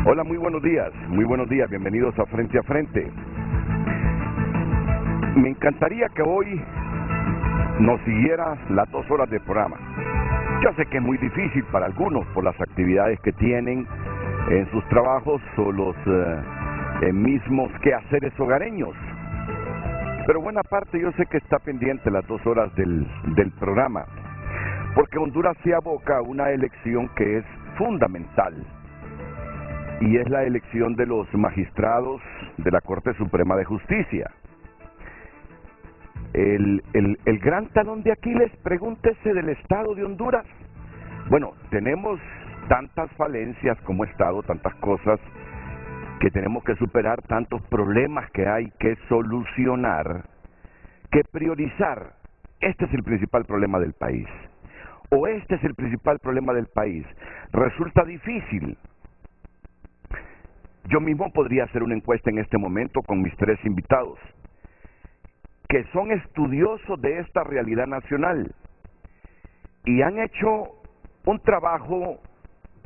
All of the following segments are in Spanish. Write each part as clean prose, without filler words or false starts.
Hola, muy buenos días, bienvenidos a Frente. Me encantaría que hoy nos siguiera las 2 horas de programa. Yo sé que es muy difícil para algunos por las actividades que tienen en sus trabajos o los mismos quehaceres hogareños. Pero buena parte yo sé que está pendiente las 2 horas del programa, porque Honduras se aboca a una elección que es fundamental, y es la elección de los magistrados de la Corte Suprema de Justicia. El gran talón de Aquiles, pregúntese, del Estado de Honduras. Bueno, tenemos tantas falencias como Estado, tantas cosas que tenemos que superar, tantos problemas que hay que solucionar, que priorizar. Este es el principal problema del país, o este es el principal problema del país. Resulta difícil. Yo mismo podría hacer una encuesta en este momento con mis 3 invitados, que son estudiosos de esta realidad nacional y han hecho un trabajo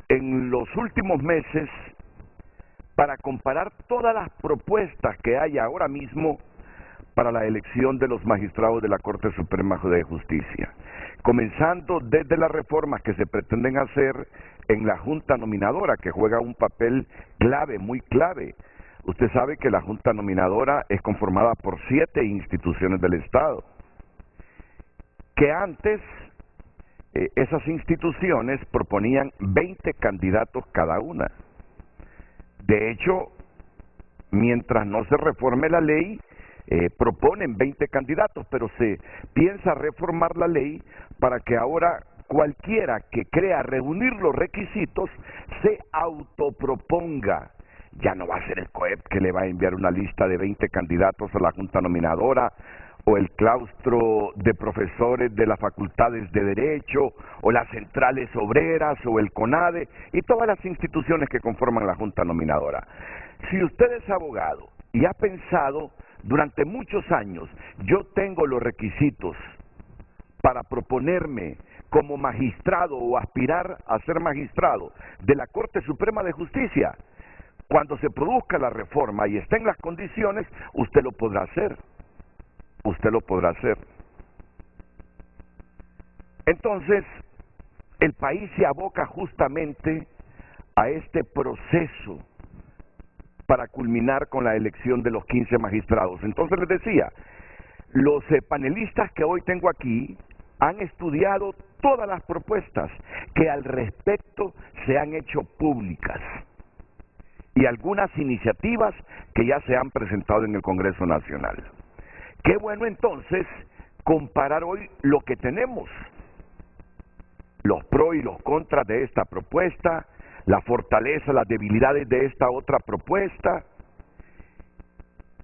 en los últimos meses para comparar todas las propuestas que hay ahora mismo para la elección de los magistrados de la Corte Suprema de Justicia, comenzando desde las reformas que se pretenden hacer en la Junta Nominadora, que juega un papel clave, muy clave. Usted sabe que la Junta Nominadora es conformada por 7 instituciones del Estado, que antes esas instituciones proponían 20 candidatos cada una. De hecho, mientras no se reforme la ley, proponen 20 candidatos, pero se piensa reformar la ley para que ahora cualquiera que crea reunir los requisitos se autoproponga. Ya no va a ser el COEP que le va a enviar una lista de 20 candidatos a la Junta Nominadora, o el claustro de profesores de las facultades de Derecho, o las centrales obreras, o el CONADE, y todas las instituciones que conforman la Junta Nominadora. Si usted es abogado y ha pensado durante muchos años, yo tengo los requisitos para proponerme como magistrado o aspirar a ser magistrado de la Corte Suprema de Justicia, cuando se produzca la reforma y estén las condiciones, usted lo podrá hacer. Usted lo podrá hacer. Entonces, el país se aboca justamente a este proceso para culminar con la elección de los 15 magistrados. Entonces les decía, los panelistas que hoy tengo aquí han estudiado todas las propuestas que al respecto se han hecho públicas, y algunas iniciativas que ya se han presentado en el Congreso Nacional. Qué bueno entonces comparar hoy lo que tenemos, los pros y los contras de esta propuesta, la fortaleza, las debilidades de esta otra propuesta,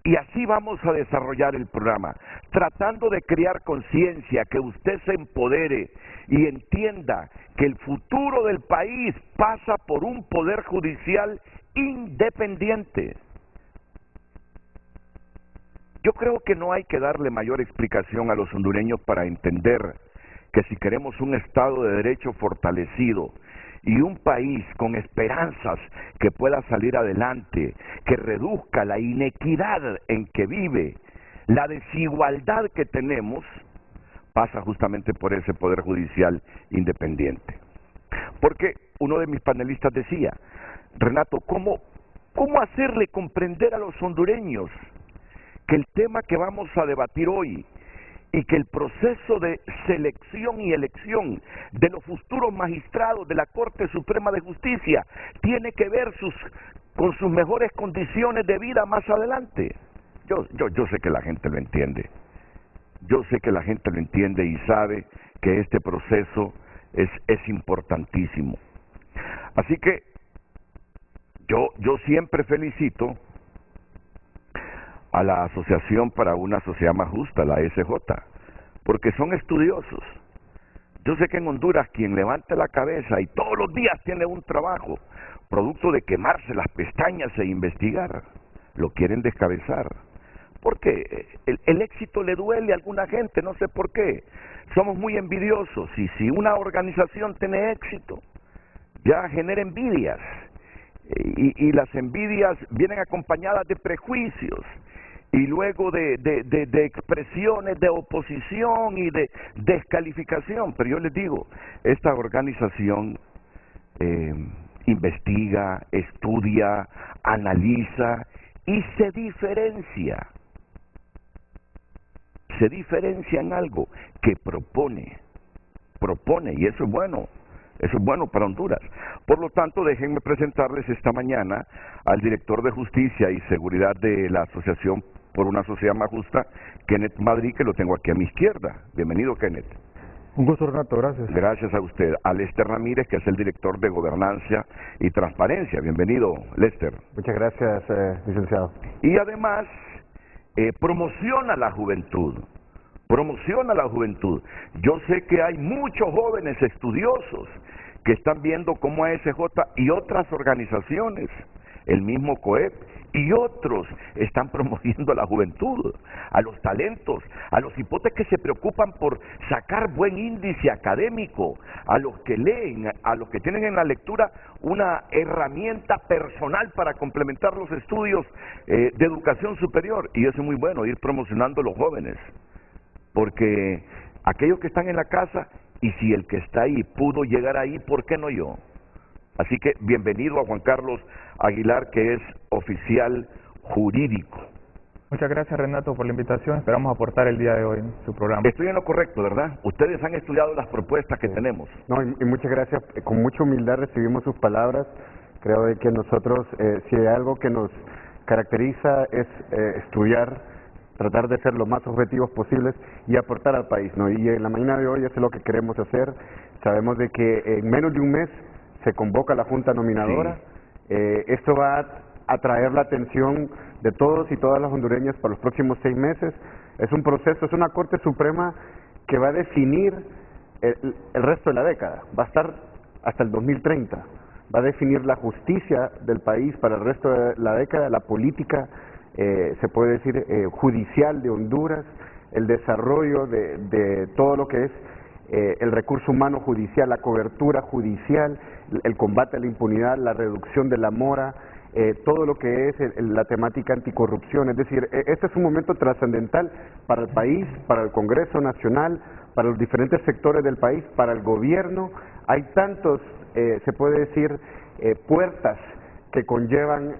y así vamos a desarrollar el programa, tratando de crear conciencia, que usted se empodere y entienda que el futuro del país pasa por un poder judicial independiente. Yo creo que no hay que darle mayor explicación a los hondureños para entender que si queremos un Estado de Derecho fortalecido y un país con esperanzas que pueda salir adelante, que reduzca la inequidad en que vive, la desigualdad que tenemos, pasa justamente por ese poder judicial independiente. Porque uno de mis panelistas decía, Renato, ¿cómo hacerle comprender a los hondureños que el tema que vamos a debatir hoy y que el proceso de selección y elección de los futuros magistrados de la Corte Suprema de Justicia tiene que ver con sus mejores condiciones de vida más adelante? Yo sé que la gente lo entiende. Yo sé que la gente lo entiende y sabe que este proceso es importantísimo. Así que yo siempre felicito a la Asociación para una Sociedad Más Justa, la SJ, porque son estudiosos. Yo sé que en Honduras quien levanta la cabeza y todos los días tiene un trabajo, producto de quemarse las pestañas e investigar, lo quieren descabezar. Porque el éxito le duele a alguna gente, no sé por qué. Somos muy envidiosos, y si una organización tiene éxito, ya genera envidias. y las envidias vienen acompañadas de prejuicios y luego de expresiones de oposición y de descalificación. Pero yo les digo, esta organización investiga, estudia, analiza y se diferencia en algo que propone, y eso es bueno para Honduras. Por lo tanto, déjenme presentarles esta mañana al director de Justicia y Seguridad de la Asociación por una Sociedad Más Justa, Kenneth Madrid, que lo tengo aquí a mi izquierda. Bienvenido, Kenneth. Un gusto, Renato, gracias. Gracias a usted. A Lester Ramírez, que es el director de Gobernanza y Transparencia. Bienvenido, Lester. Muchas gracias, licenciado. Y además, promociona la juventud. Yo sé que hay muchos jóvenes estudiosos que están viendo cómo ASJ y otras organizaciones, el mismo COEP y otros, están promoviendo a la juventud, a los talentos, a los hipotes que se preocupan por sacar buen índice académico, a los que leen, a los que tienen en la lectura una herramienta personal para complementar los estudios de educación superior. Y eso es muy bueno, ir promocionando a los jóvenes, porque aquellos que están en la casa, y si el que está ahí pudo llegar ahí, ¿por qué no yo? Así que bienvenido a Juan Carlos Aguilar, que es oficial jurídico. Muchas gracias, Renato, por la invitación. Esperamos aportar el día de hoy en su programa. Estoy en lo correcto, ¿verdad? Ustedes han estudiado las propuestas que tenemos. No, y muchas gracias. Con mucha humildad recibimos sus palabras. Creo de que nosotros, si hay algo que nos caracteriza es estudiar, tratar de ser lo más objetivos posibles y aportar al país, ¿no? Y en la mañana de hoy eso es lo que queremos hacer. Sabemos de que en menos de un mes se convoca la Junta Nominadora. Sí. Esto va a atraer la atención de todos y todas las hondureñas para los próximos 6 meses. Es un proceso, es una Corte Suprema que va a definir el resto de la década. Va a estar hasta el 2030. Va a definir la justicia del país para el resto de la década, la política, se puede decir, judicial de Honduras, el desarrollo de todo lo que es el recurso humano judicial, la cobertura judicial, el combate a la impunidad, la reducción de la mora, todo lo que es la temática anticorrupción. Es decir, este es un momento trascendental para el país, para el Congreso Nacional, para los diferentes sectores del país, para el gobierno. Hay tantos, se puede decir, puertas que conllevan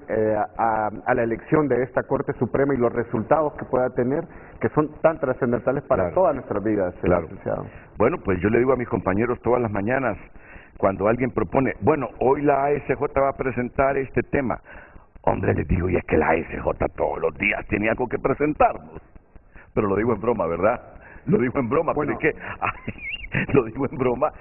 a la elección de esta Corte Suprema y los resultados que pueda tener, que son tan trascendentales para todas nuestras vidas, licenciado. Bueno, pues yo le digo a mis compañeros todas las mañanas, cuando alguien propone, bueno, hoy la ASJ va a presentar este tema, hombre, les digo, y es que la ASJ todos los días tiene algo que presentarnos, pero lo digo en broma, ¿verdad? Lo digo en broma, bueno, pero es que lo digo en broma.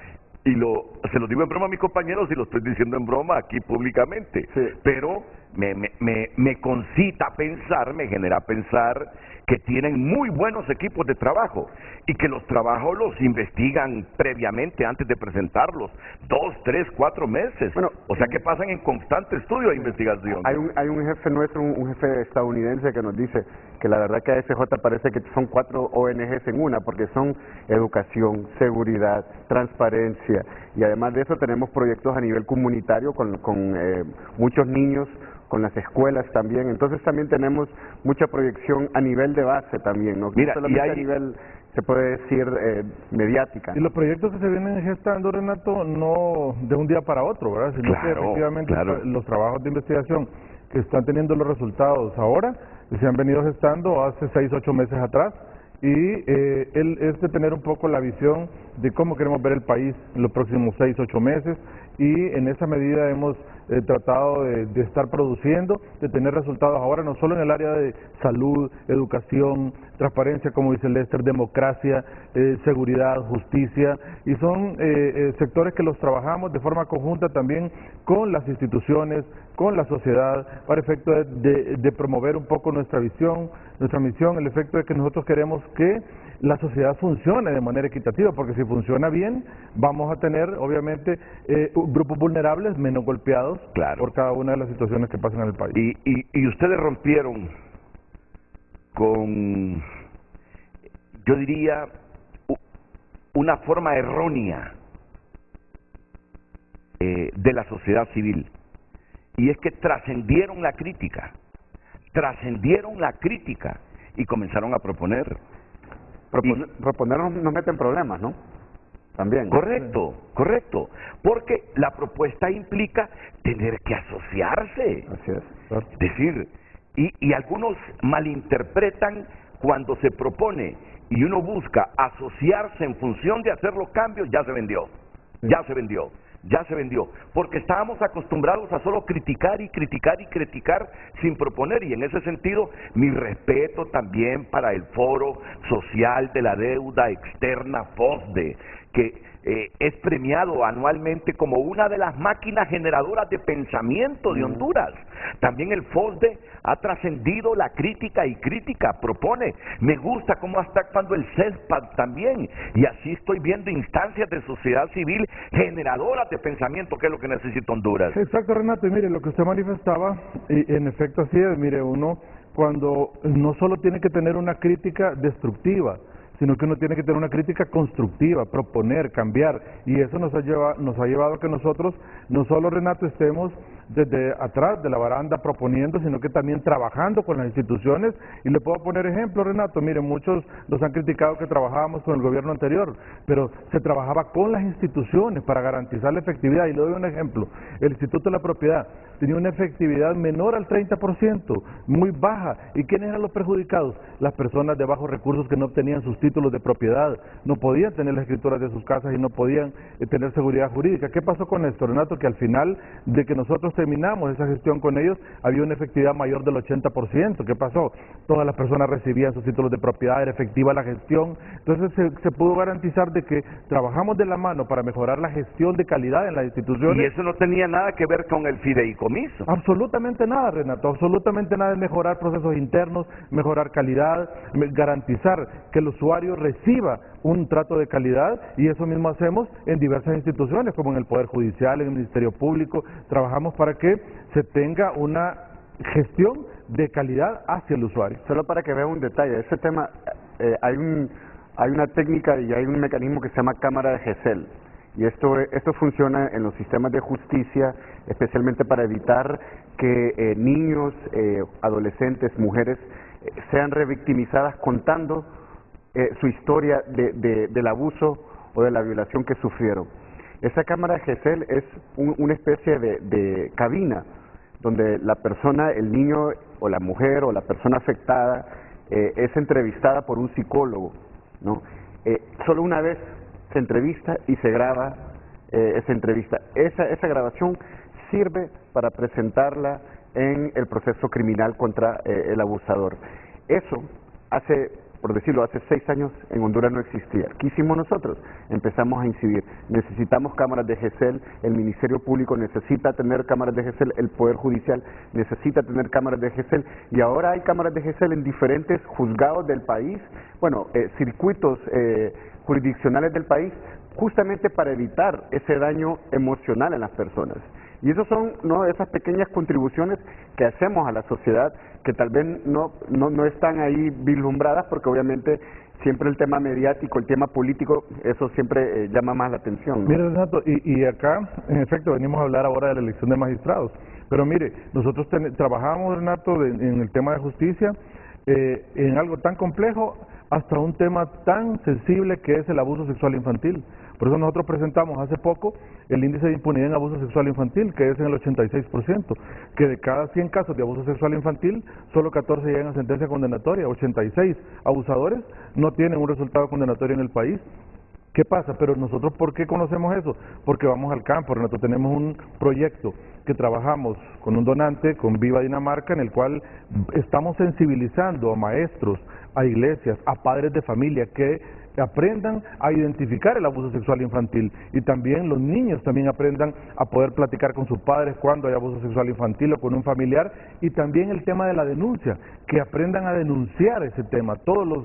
Y se lo digo en broma a mis compañeros y lo estoy diciendo en broma aquí públicamente. Sí. Pero me concita pensar, me genera pensar que tienen muy buenos equipos de trabajo y que los trabajos los investigan previamente antes de presentarlos, 2, 3, 4 meses. Bueno, o sea que pasan en constante estudio e investigación. Hay un jefe nuestro, un jefe estadounidense que nos dice que la verdad que ASJ parece que son 4 ONGs en una, porque son educación, seguridad, transparencia, y además de eso tenemos proyectos a nivel comunitario con muchos niños, con las escuelas también. Entonces también tenemos mucha proyección a nivel de base también, ¿no? Mira, solamente a nivel, se puede decir, mediática, ¿no? Y los proyectos que se vienen gestando, Renato, no de un día para otro, ¿verdad? Sino que efectivamente los trabajos de investigación que están teniendo los resultados ahora se han venido gestando hace 6, 8 meses atrás, y es de tener un poco la visión de cómo queremos ver el país en los próximos 6, 8 meses, y en esa medida hemos tratado de estar produciendo, de tener resultados ahora no solo en el área de salud, educación, transparencia, como dice Lester, democracia, seguridad, justicia, y son sectores que los trabajamos de forma conjunta también con las instituciones, con la sociedad, para efecto de promover un poco nuestra visión, nuestra misión, el efecto de que nosotros queremos que la sociedad funcione de manera equitativa, porque si funciona bien, vamos a tener, obviamente, grupos vulnerables menos golpeados por cada una de las situaciones que pasan en el país. Y ustedes rompieron con, yo diría, una forma errónea de la sociedad civil. y es que trascendieron la crítica y comenzaron a proponer. Proponer nos mete en problemas, ¿no? También. Correcto, porque la propuesta implica tener que asociarse. Así es. Es decir, y algunos malinterpretan cuando se propone y uno busca asociarse en función de hacer los cambios, ya se vendió, porque estábamos acostumbrados a solo criticar sin proponer, y en ese sentido mi respeto también para el Foro Social de la Deuda Externa, FOSDE, que es premiado anualmente como una de las máquinas generadoras de pensamiento de Honduras. También el FOSDE ha trascendido la crítica propone. Me gusta cómo está actuando el CESPAD también, y así estoy viendo instancias de sociedad civil generadoras de pensamiento, que es lo que necesita Honduras. Exacto, Renato, y mire, lo que usted manifestaba, y en efecto así es, mire, uno cuando no solo tiene que tener una crítica destructiva, sino que uno tiene que tener una crítica constructiva, proponer, cambiar, y eso nos ha llevado a que nosotros, no solo, Renato, estemos desde atrás de la baranda proponiendo, sino que también trabajando con las instituciones. Y le puedo poner ejemplo, Renato, miren, muchos nos han criticado que trabajábamos con el gobierno anterior, pero se trabajaba con las instituciones para garantizar la efectividad, y le doy un ejemplo: el Instituto de la Propiedad tenía una efectividad menor al 30%, muy baja. ¿Y quiénes eran los perjudicados? Las personas de bajos recursos que no obtenían sus títulos de propiedad, no podían tener las escrituras de sus casas y no podían tener seguridad jurídica. ¿Qué pasó con esto, Renato? Que al final de que nosotros terminamos esa gestión con ellos, había una efectividad mayor del 80%. ¿Qué pasó? Todas las personas recibían sus títulos de propiedad, era efectiva la gestión. Entonces se pudo garantizar de que trabajamos de la mano para mejorar la gestión de calidad en las instituciones. Y eso no tenía nada que ver con el fideicomiso. Absolutamente nada, Renato, absolutamente nada. Es mejorar procesos internos, mejorar calidad, garantizar que el usuario reciba un trato de calidad, y eso mismo hacemos en diversas instituciones, como en el Poder Judicial, en el Ministerio Público. Trabajamos para que se tenga una gestión de calidad hacia el usuario. Solo para que vea un detalle, ese tema, hay una técnica y hay un mecanismo que se llama cámara de GESEL, y esto funciona en los sistemas de justicia, especialmente para evitar que niños, adolescentes, mujeres, sean revictimizadas contando su historia del abuso o de la violación que sufrieron. Esa cámara de GESEL es una especie de cabina donde la persona, el niño o la mujer o la persona afectada es entrevistada por un psicólogo, ¿no? Solo una vez se entrevista y se graba esa entrevista. Esa grabación sirve para presentarla en el proceso criminal contra el abusador. Eso por decirlo, hace 6 años en Honduras no existía. ¿Qué hicimos nosotros? Empezamos a incidir. Necesitamos cámaras de GESEL, el Ministerio Público necesita tener cámaras de GESEL, el Poder Judicial necesita tener cámaras de GESEL, y ahora hay cámaras de GESEL en diferentes juzgados del país, circuitos jurisdiccionales del país, justamente para evitar ese daño emocional en las personas. Y esas son esas pequeñas contribuciones que hacemos a la sociedad, que tal vez no están ahí vislumbradas, porque obviamente siempre el tema mediático, el tema político, eso siempre llama más la atención, ¿no? Mire, Renato, y acá, en efecto, venimos a hablar ahora de la elección de magistrados, pero mire, nosotros trabajamos, Renato, en el tema de justicia, en algo tan complejo hasta un tema tan sensible que es el abuso sexual infantil. Por eso nosotros presentamos hace poco el índice de impunidad en abuso sexual infantil, que es en el 86%, que de cada 100 casos de abuso sexual infantil, solo 14 llegan a sentencia condenatoria, 86 abusadores no tienen un resultado condenatorio en el país. ¿Qué pasa? Pero nosotros, ¿por qué conocemos eso? Porque vamos al campo. Nosotros tenemos un proyecto que trabajamos con un donante, con Viva Dinamarca, en el cual estamos sensibilizando a maestros, a iglesias, a padres de familia que aprendan a identificar el abuso sexual infantil, y también los niños también aprendan a poder platicar con sus padres cuando hay abuso sexual infantil o con un familiar, y también el tema de la denuncia, que aprendan a denunciar ese tema,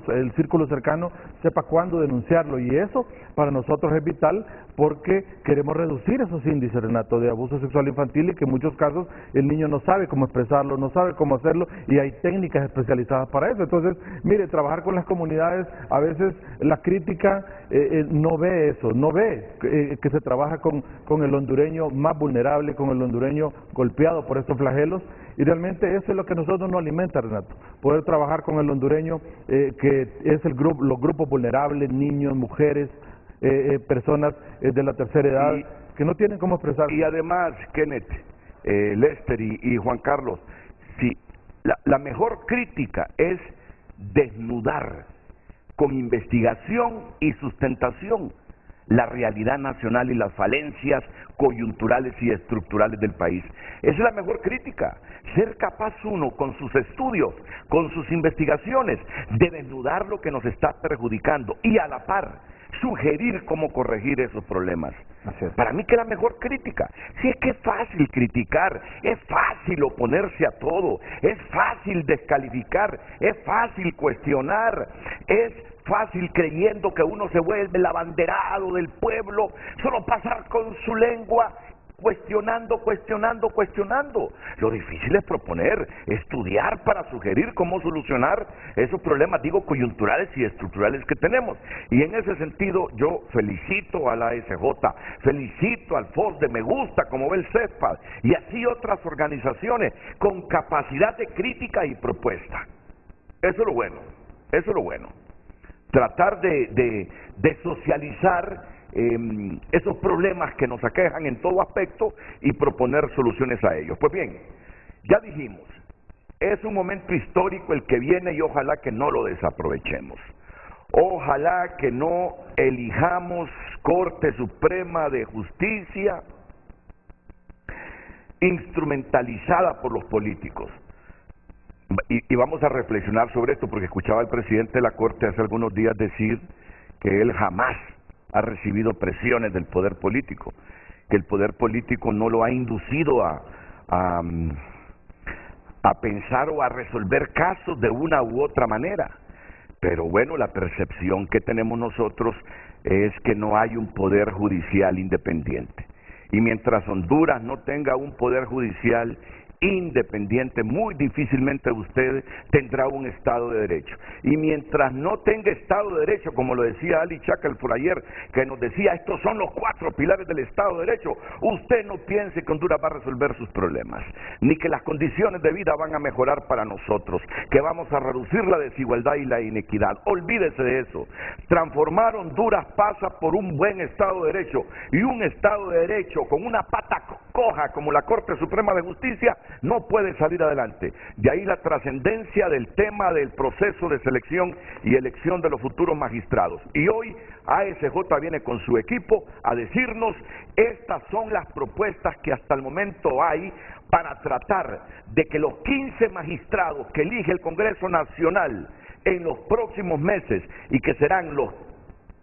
el círculo cercano sepa cuándo denunciarlo, y eso para nosotros es vital porque queremos reducir esos índices, Renato, de abuso sexual infantil, y que en muchos casos el niño no sabe cómo expresarlo, no sabe cómo hacerlo, y hay técnicas especializadas para eso. Entonces, mire, trabajar con las comunidades, a veces la crítica no ve eso, no ve que se trabaja con el hondureño más vulnerable, con el hondureño golpeado por estos flagelos, y realmente eso es lo que a nosotros nos alimenta, Renato, poder trabajar con el hondureño, que es los grupos vulnerables, niños, mujeres, personas de la tercera edad, que no tienen cómo expresar. Y además, Kenneth, Lester y Juan Carlos, si la mejor crítica es desnudar con investigación y sustentación la realidad nacional y las falencias coyunturales y estructurales del país. Esa es la mejor crítica, ser capaz uno con sus estudios, con sus investigaciones, de desnudar lo que nos está perjudicando y a la par sugerir cómo corregir esos problemas. Para mí que es la mejor crítica. Si es que es fácil criticar, es fácil oponerse a todo, es fácil descalificar, es fácil cuestionar, es fácil creyendo que uno se vuelve el abanderado del pueblo, solo pasar con su lengua cuestionando. Lo difícil es proponer, estudiar para sugerir cómo solucionar esos problemas, digo, coyunturales y estructurales que tenemos. Y en ese sentido yo felicito a la ASJ, felicito al FOSDE, me gusta como ve el CESPAD, y así otras organizaciones con capacidad de crítica y propuesta. Eso es lo bueno, eso es lo bueno. Tratar de socializar esos problemas que nos aquejan en todo aspecto y proponer soluciones a ellos. Pues bien, ya dijimos, es un momento histórico el que viene y ojalá que no lo desaprovechemos. Ojalá que no elijamos Corte Suprema de Justicia instrumentalizada por los políticos. Y vamos a reflexionar sobre esto porque escuchaba al presidente de la Corte hace algunos días decir que él jamás ha recibido presiones del poder político, que el poder político no lo ha inducido a pensar o a resolver casos de una u otra manera. Pero bueno, la percepción que tenemos nosotros es que no hay un poder judicial independiente. Y mientras Honduras no tenga un poder judicial independiente, muy difícilmente usted tendrá un Estado de Derecho. Y mientras no tenga Estado de Derecho, como lo decía Ali Chakalfur ayer, que nos decía, estos son los 4 pilares del Estado de Derecho, usted no piense que Honduras va a resolver sus problemas, ni que las condiciones de vida van a mejorar para nosotros, que vamos a reducir la desigualdad y la inequidad. Olvídese de eso. Transformar Honduras pasa por un buen Estado de Derecho, y un Estado de Derecho con una pata coja como la Corte Suprema de Justicia no puede salir adelante. De ahí la trascendencia del tema del proceso de selección y elección de los futuros magistrados. Y hoy ASJ viene con su equipo a decirnos, estas son las propuestas que hasta el momento hay para tratar de que los 15 magistrados que elige el Congreso Nacional en los próximos meses, y que serán los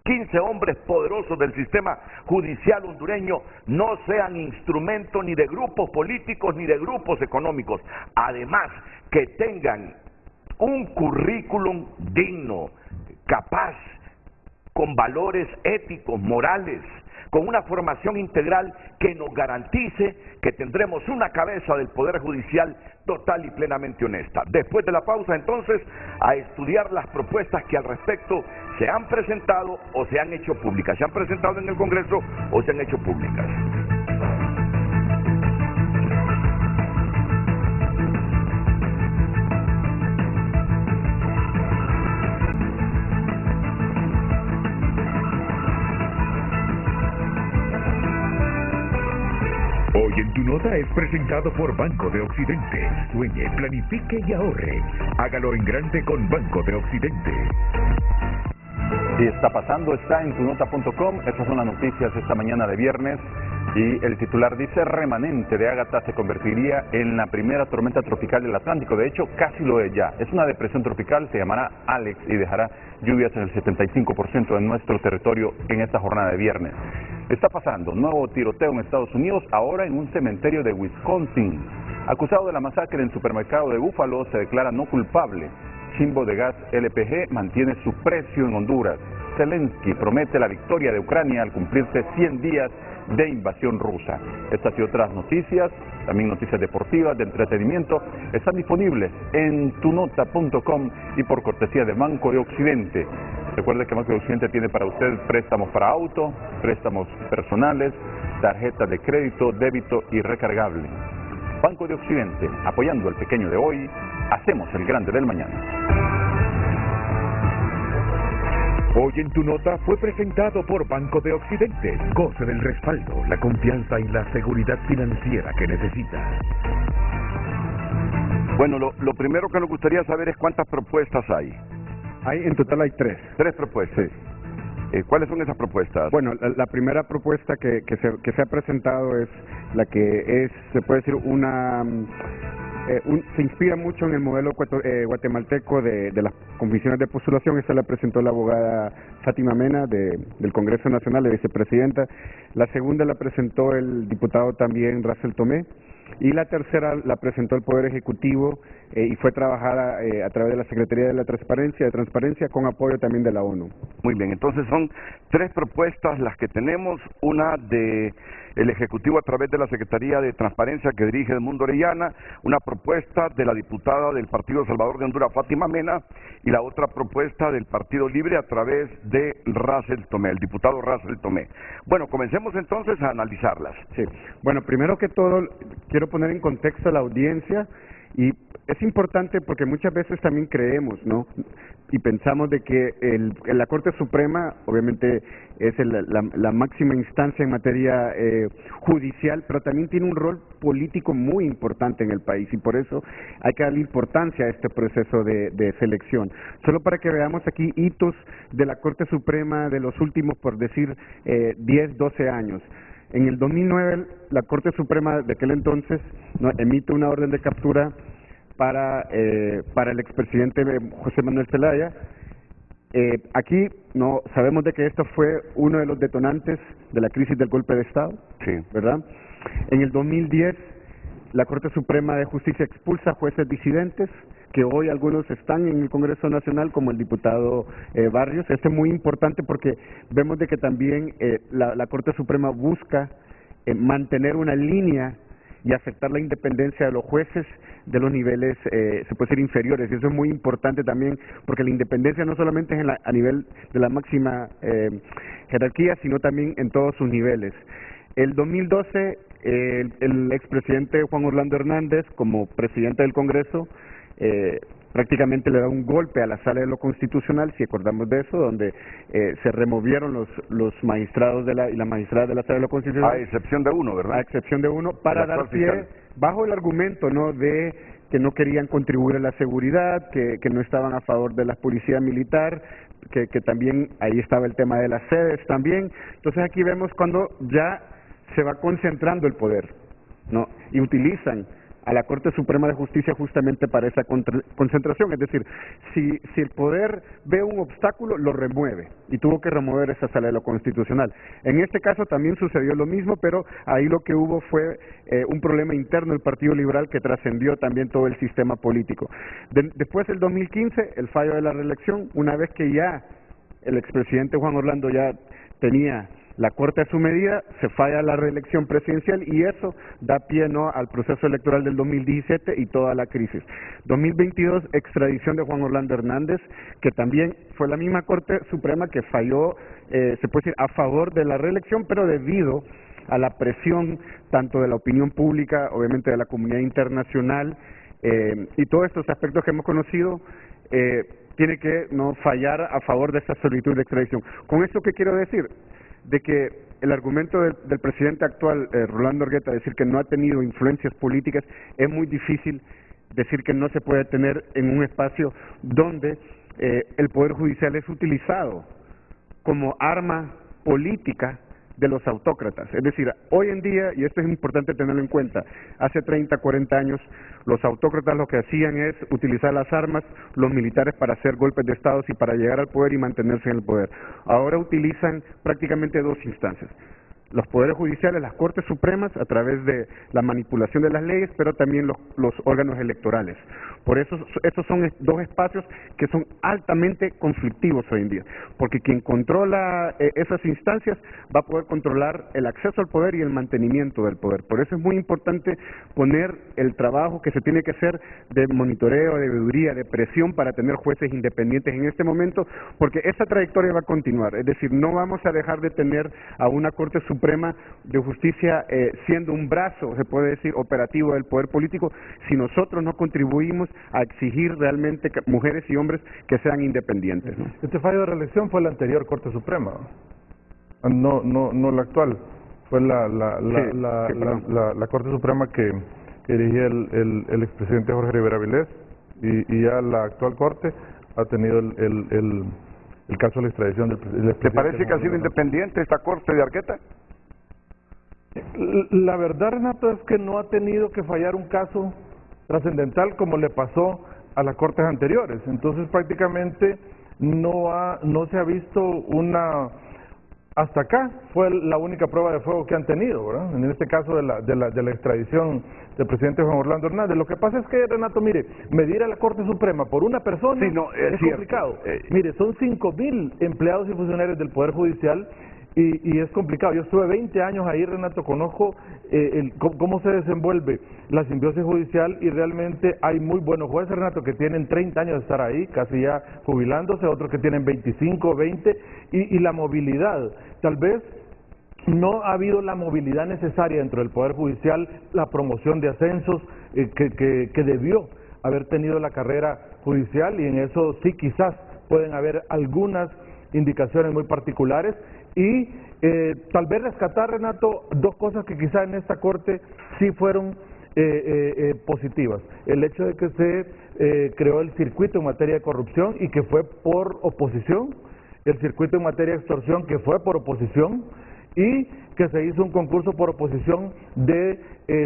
15 hombres poderosos del sistema judicial hondureño, no sean instrumento ni de grupos políticos ni de grupos económicos. Además, que tengan un currículum digno, capaz, con valores éticos, morales, con una formación integral que nos garantice que tendremos una cabeza del Poder Judicial total y plenamente honesta. Después de la pausa, entonces, a estudiar las propuestas que al respecto se han presentado o se han hecho públicas. Se han presentado en el Congreso o se han hecho públicas. Hoy en Tu Nota es presentado por Banco de Occidente. Sueñe, planifique y ahorre. Hágalo en grande con Banco de Occidente. Si está pasando, está en tunota.com. Estas son las noticias esta mañana de viernes. Y el titular dice, remanente de Ágata se convertiría en la primera tormenta tropical del Atlántico. De hecho, casi lo es ya. Es una depresión tropical, se llamará Alex y dejará lluvias en el 75% de nuestro territorio en esta jornada de viernes. Está pasando nuevo tiroteo en Estados Unidos, ahora en un cementerio de Wisconsin. Acusado de la masacre en supermercado de Búfalo, se declara no culpable. Chimbo de gas LPG mantiene su precio en Honduras. Zelensky promete la victoria de Ucrania al cumplirse 100 días de invasión rusa. Estas y otras noticias, también noticias deportivas, de entretenimiento, están disponibles en tunota.com y por cortesía de Banco de Occidente. Recuerde que Banco de Occidente tiene para usted préstamos para auto, préstamos personales, tarjetas de crédito, débito y recargable. Banco de Occidente, apoyando al pequeño de hoy, hacemos el grande del mañana. Hoy en Tu Nota fue presentado por Banco de Occidente. Goce del respaldo, la confianza y la seguridad financiera que necesita. Bueno, lo primero que nos gustaría saber es cuántas propuestas hay. En total hay 3. 3 propuestas. Sí. ¿Cuáles son esas propuestas? Bueno, la primera propuesta que se ha presentado es la que es, se puede decir, se inspira mucho en el modelo guatemalteco de las comisiones de postulación. Esta la presentó la abogada Fátima Mena del Congreso Nacional, la vicepresidenta. La segunda la presentó el diputado también Russell Tomé. Y la tercera la presentó el Poder Ejecutivo y fue trabajada a través de la Secretaría de Transparencia con apoyo también de la ONU. Muy bien, entonces son 3 propuestas las que tenemos, una de el Ejecutivo a través de la Secretaría de Transparencia que dirige Edmundo Orellana, una propuesta de la diputada del Partido Salvador de Honduras, Fátima Mena, y la otra propuesta del Partido Libre a través de Russell Tomé, el diputado Russell Tomé. Bueno, comencemos entonces a analizarlas. Sí, bueno, primero que todo quiero poner en contexto a la audiencia, y es importante porque muchas veces también creemos, ¿no? Y pensamos de que la Corte Suprema, obviamente, es la máxima instancia en materia judicial, pero también tiene un rol político muy importante en el país, y por eso hay que darle importancia a este proceso de selección. Solo para que veamos aquí hitos de la Corte Suprema de los últimos, por decir, 10, 12 años. En el 2009, la Corte Suprema de aquel entonces, ¿no?, emite una orden de captura para el expresidente José Manuel Zelaya. Aquí no sabemos de que esto fue uno de los detonantes de la crisis del golpe de Estado, sí, ¿verdad? En el 2010, la Corte Suprema de Justicia expulsa a jueces disidentes, que hoy algunos están en el Congreso Nacional, como el diputado Barrios. Esto es muy importante porque vemos de que también la Corte Suprema busca mantener una línea y aceptar la independencia de los jueces de los niveles, se puede decir, inferiores. Y eso es muy importante también, porque la independencia no solamente es a nivel de la máxima jerarquía, sino también en todos sus niveles. El 2012, el expresidente Juan Orlando Hernández, como presidente del Congreso, prácticamente le da un golpe a la Sala de lo Constitucional, si acordamos de eso, donde se removieron los magistrados y las magistradas de la Sala de lo Constitucional. A excepción de uno, ¿verdad? A excepción de uno, para dar pie, bajo el argumento, ¿no?, de que no querían contribuir a la seguridad, que no estaban a favor de la policía militar, que también ahí estaba el tema de las sedes también. Entonces aquí vemos cuando ya se va concentrando el poder, ¿no?, y utilizan a la Corte Suprema de Justicia justamente para esa concentración. Es decir, si el poder ve un obstáculo, lo remueve, y tuvo que remover esa Sala de lo Constitucional. En este caso también sucedió lo mismo, pero ahí lo que hubo fue un problema interno del Partido Liberal que trascendió también todo el sistema político. Después del 2015, el fallo de la reelección, una vez que ya el expresidente Juan Orlando ya tenía la Corte a su medida, se falla la reelección presidencial, y eso da pie, ¿no?, al proceso electoral del 2017 y toda la crisis. 2022, extradición de Juan Orlando Hernández, que también fue la misma Corte Suprema que falló, se puede decir, a favor de la reelección, pero debido a la presión tanto de la opinión pública, obviamente de la comunidad internacional, y todos estos aspectos que hemos conocido, tiene que no fallar a favor de esta solicitud de extradición. ¿Con esto qué quiero decir? De que el argumento del presidente actual, Rolando Argueta, decir que no ha tenido influencias políticas, es muy difícil decir que no se puede tener en un espacio donde el Poder Judicial es utilizado como arma política de los autócratas. Es decir, hoy en día, y esto es importante tenerlo en cuenta, hace 30, 40 años, los autócratas lo que hacían es utilizar las armas, los militares, para hacer golpes de Estado y para llegar al poder y mantenerse en el poder. Ahora utilizan prácticamente 2 instancias: los poderes judiciales, las Cortes Supremas, a través de la manipulación de las leyes, pero también los órganos electorales. Por eso, estos son dos espacios que son altamente conflictivos hoy en día, porque quien controla esas instancias va a poder controlar el acceso al poder y el mantenimiento del poder. Por eso es muy importante poner el trabajo que se tiene que hacer de monitoreo, de veeduría, de presión para tener jueces independientes en este momento, porque esa trayectoria va a continuar. Es decir, no vamos a dejar de tener a una Corte Suprema de Justicia siendo un brazo, se puede decir, operativo del poder político, si nosotros no contribuimos a exigir realmente que mujeres y hombres que sean independientes, ¿no? Este fallo de reelección fue la anterior Corte Suprema, no la actual, fue la Corte Suprema que dirigía el expresidente Jorge Rivera Vilés, y ya la actual Corte ha tenido el caso de la extradición del expresidente. ¿Te parece que ha sido independiente esta Corte de Arqueta? La verdad, Renato, es que no ha tenido que fallar un caso trascendental como le pasó a las Cortes anteriores. Entonces, prácticamente no se ha visto una... Hasta acá fue la única prueba de fuego que han tenido, ¿verdad? En este caso de la extradición del presidente Juan Orlando Hernández. Lo que pasa es que, Renato, mire, medir a la Corte Suprema por una persona es complicado. Mire, son 5,000 empleados y funcionarios del Poder Judicial y es complicado. Yo estuve 20 años ahí, Renato, conozco cómo se desenvuelve la simbiosis judicial y realmente hay muy buenos jueces, Renato, que tienen 30 años de estar ahí, casi ya jubilándose, otros que tienen 25, 20, y la movilidad. Tal vez no ha habido la movilidad necesaria dentro del Poder Judicial, la promoción de ascensos que debió haber tenido la carrera judicial, y en eso sí quizás pueden haber algunas indicaciones muy particulares, y tal vez rescatar, Renato, dos cosas que quizás en esta Corte sí fueron positivas. El hecho de que se creó el circuito en materia de corrupción y que fue por oposición, el circuito en materia de extorsión que fue por oposición, y que se hizo un concurso por oposición de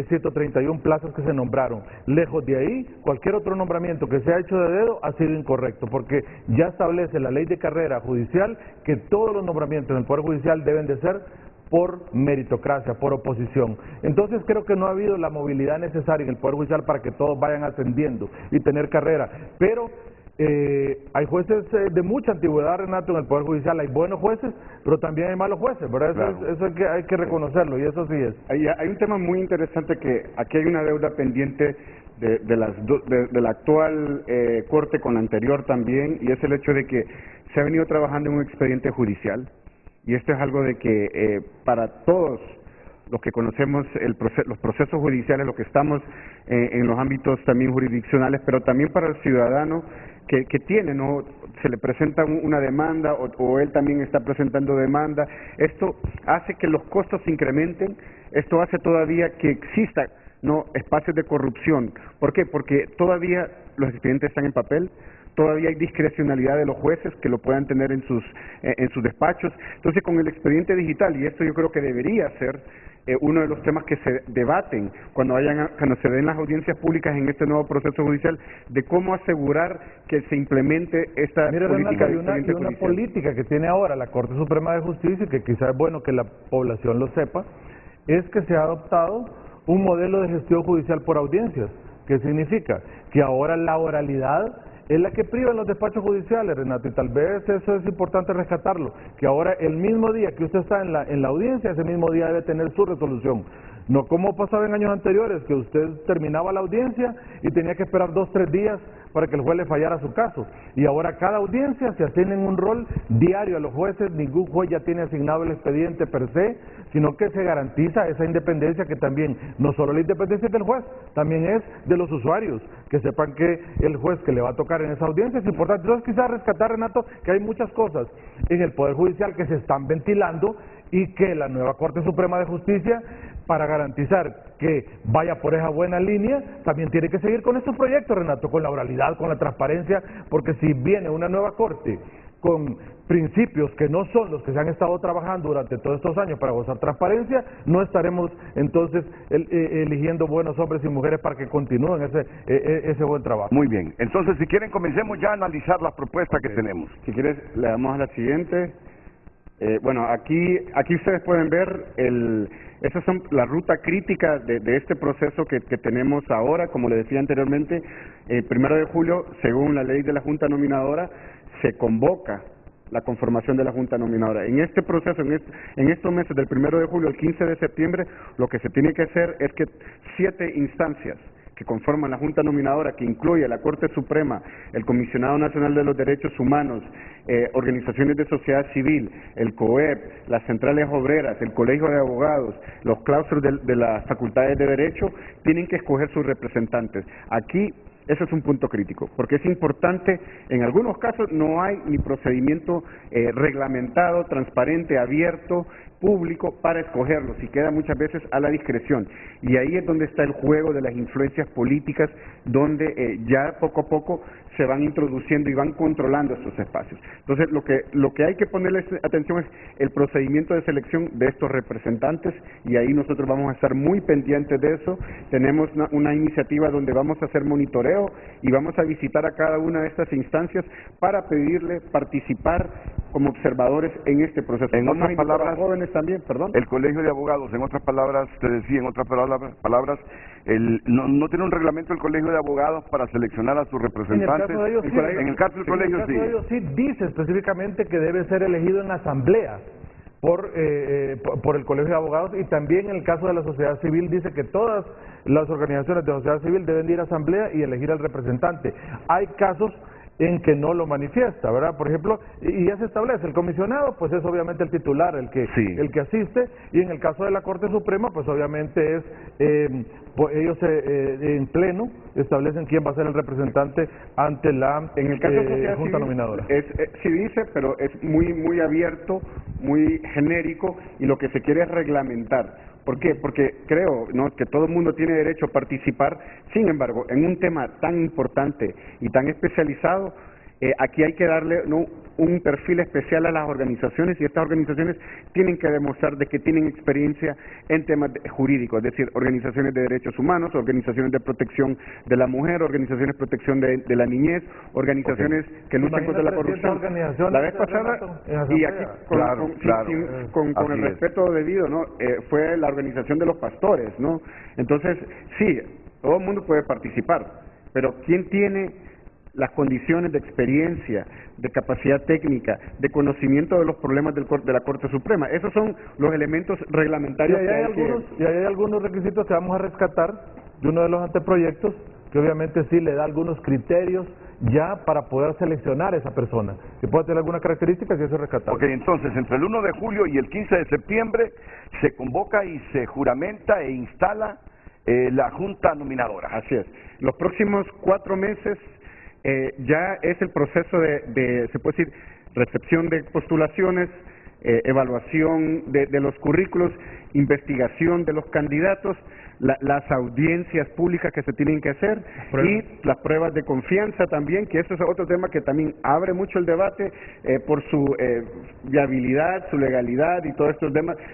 131 plazas que se nombraron. Lejos de ahí, cualquier otro nombramiento que sea hecho de dedo ha sido incorrecto, porque ya establece la ley de carrera judicial que todos los nombramientos en el Poder Judicial deben de ser por meritocracia, por oposición. Entonces creo que no ha habido la movilidad necesaria en el Poder Judicial para que todos vayan ascendiendo y tener carrera, pero hay jueces de mucha antigüedad, Renato, en el Poder Judicial. Hay buenos jueces, pero también hay malos jueces, ¿verdad? Claro. Eso hay que reconocerlo, y eso sí es. Hay un tema muy interesante, que aquí hay una deuda pendiente de la actual Corte con la anterior también, y es el hecho de que se ha venido trabajando en un expediente judicial, y esto es algo de que para todos los que conocemos los procesos judiciales, los que estamos en los ámbitos también jurisdiccionales, pero también para el ciudadano que tiene, ¿no? Se le presenta una demanda o él también está presentando demanda. Esto hace que los costos se incrementen, esto hace todavía que exista, ¿no?, espacios de corrupción. ¿Por qué? Porque todavía los expedientes están en papel, todavía hay discrecionalidad de los jueces que lo puedan tener en sus despachos. Entonces, con el expediente digital, y esto yo creo que debería ser uno de los temas que se debaten cuando se den las audiencias públicas en este nuevo proceso judicial, de cómo asegurar que se implemente esta política. Hay una política que tiene ahora la Corte Suprema de Justicia, y que quizás es bueno que la población lo sepa, es que se ha adoptado un modelo de gestión judicial por audiencias. ¿Qué significa? Que ahora la oralidad es la que priva en los despachos judiciales, Renato, y tal vez eso es importante rescatarlo, que ahora el mismo día que usted está en la audiencia, ese mismo día debe tener su resolución. No como pasaba en años anteriores, que usted terminaba la audiencia y tenía que esperar 2 o 3 días para que el juez le fallara su caso. Y ahora cada audiencia se asigna un rol diario a los jueces, ningún juez ya tiene asignado el expediente per se, sino que se garantiza esa independencia, que también, no solo la independencia del juez, también es de los usuarios, que sepan que el juez que le va a tocar en esa audiencia es importante. Entonces quizás rescatar, Renato, que hay muchas cosas en el Poder Judicial que se están ventilando, y que la nueva Corte Suprema de Justicia, para garantizar que vaya por esa buena línea, también tiene que seguir con estos proyectos, Renato, con la oralidad, con la transparencia, porque si viene una nueva Corte con principios que no son los que se han estado trabajando durante todos estos años para gozar transparencia, no estaremos entonces eligiendo buenos hombres y mujeres para que continúen ese buen trabajo. Muy bien, entonces si quieren comencemos ya a analizar las propuestas que tenemos. Si quieres, le damos a la siguiente. Bueno, aquí ustedes pueden ver esa son la ruta crítica de este proceso que tenemos ahora. Como les decía anteriormente, el 1 de julio, según la ley de la Junta Nominadora, se convoca la conformación de la Junta Nominadora. En este proceso, en estos meses del 1 de julio al 15 de septiembre, lo que se tiene que hacer es que 7 instancias que conforman la Junta Nominadora, que incluye la Corte Suprema, el Comisionado Nacional de los Derechos Humanos, organizaciones de sociedad civil, el COEP, las centrales obreras, el Colegio de Abogados, los claustros de las facultades de Derecho, tienen que escoger sus representantes. Aquí eso es un punto crítico, porque es importante, en algunos casos no hay ni procedimiento reglamentado, transparente, abierto, público para escogerlos y queda muchas veces a la discreción. Y ahí es donde está el juego de las influencias políticas, donde ya poco a poco se van introduciendo y van controlando estos espacios. Entonces, lo que hay que ponerle atención es el procedimiento de selección de estos representantes, y ahí nosotros vamos a estar muy pendientes de eso. Tenemos una iniciativa donde vamos a hacer monitoreo y vamos a visitar a cada una de estas instancias para pedirle participar como observadores en este proceso. En otras palabras, jóvenes también, perdón. El Colegio de Abogados, en otras palabras, te decía, en otras palabras, no tiene un reglamento el Colegio de Abogados para seleccionar a sus representantes. En el caso del colegio sí dice específicamente que debe ser elegido en asamblea por el Colegio de Abogados, y también en el caso de la sociedad civil dice que todas las organizaciones de sociedad civil deben ir a asamblea y elegir al representante. Hay casos en que no lo manifiesta, ¿verdad? Por ejemplo, y ya se establece, el comisionado, pues es obviamente el titular, el que asiste, y en el caso de la Corte Suprema, pues obviamente es, ellos en pleno establecen quién va a ser el representante ante la en el caso de Junta Nominadora. Sí dice, pero es muy abierto, muy genérico, y lo que se quiere es reglamentar. ¿Por qué? Porque creo que todo el mundo tiene derecho a participar. Sin embargo, en un tema tan importante y tan especializado, aquí hay que darle un perfil especial a las organizaciones, y estas organizaciones tienen que demostrar de que tienen experiencia en temas jurídicos, es decir, organizaciones de derechos humanos, organizaciones de protección de la mujer, organizaciones de protección de la niñez, organizaciones que luchan contra la corrupción. La vez pasada, y aquí con el respeto debido, fue la organización de los pastores, ¿no? Entonces, sí, todo el mundo puede participar, pero ¿quién tiene las condiciones de experiencia, de capacidad técnica, de conocimiento de los problemas de la Corte Suprema? Esos son los elementos reglamentarios. Y hay algunos requisitos que vamos a rescatar de uno de los anteproyectos, que obviamente sí le da algunos criterios ya para poder seleccionar a esa persona, que puede tener alguna característica, y eso es rescatable. Ok, entonces, entre el 1 de julio y el 15 de septiembre se convoca y se juramenta e instala la Junta Nominadora. Así es. Los próximos 4 meses ya es el proceso se puede decir, recepción de postulaciones, evaluación de los currículos, investigación de los candidatos, las audiencias públicas que se tienen que hacer, y las pruebas de confianza también, que eso es otro tema que también abre mucho el debate por su viabilidad, su legalidad y todos estos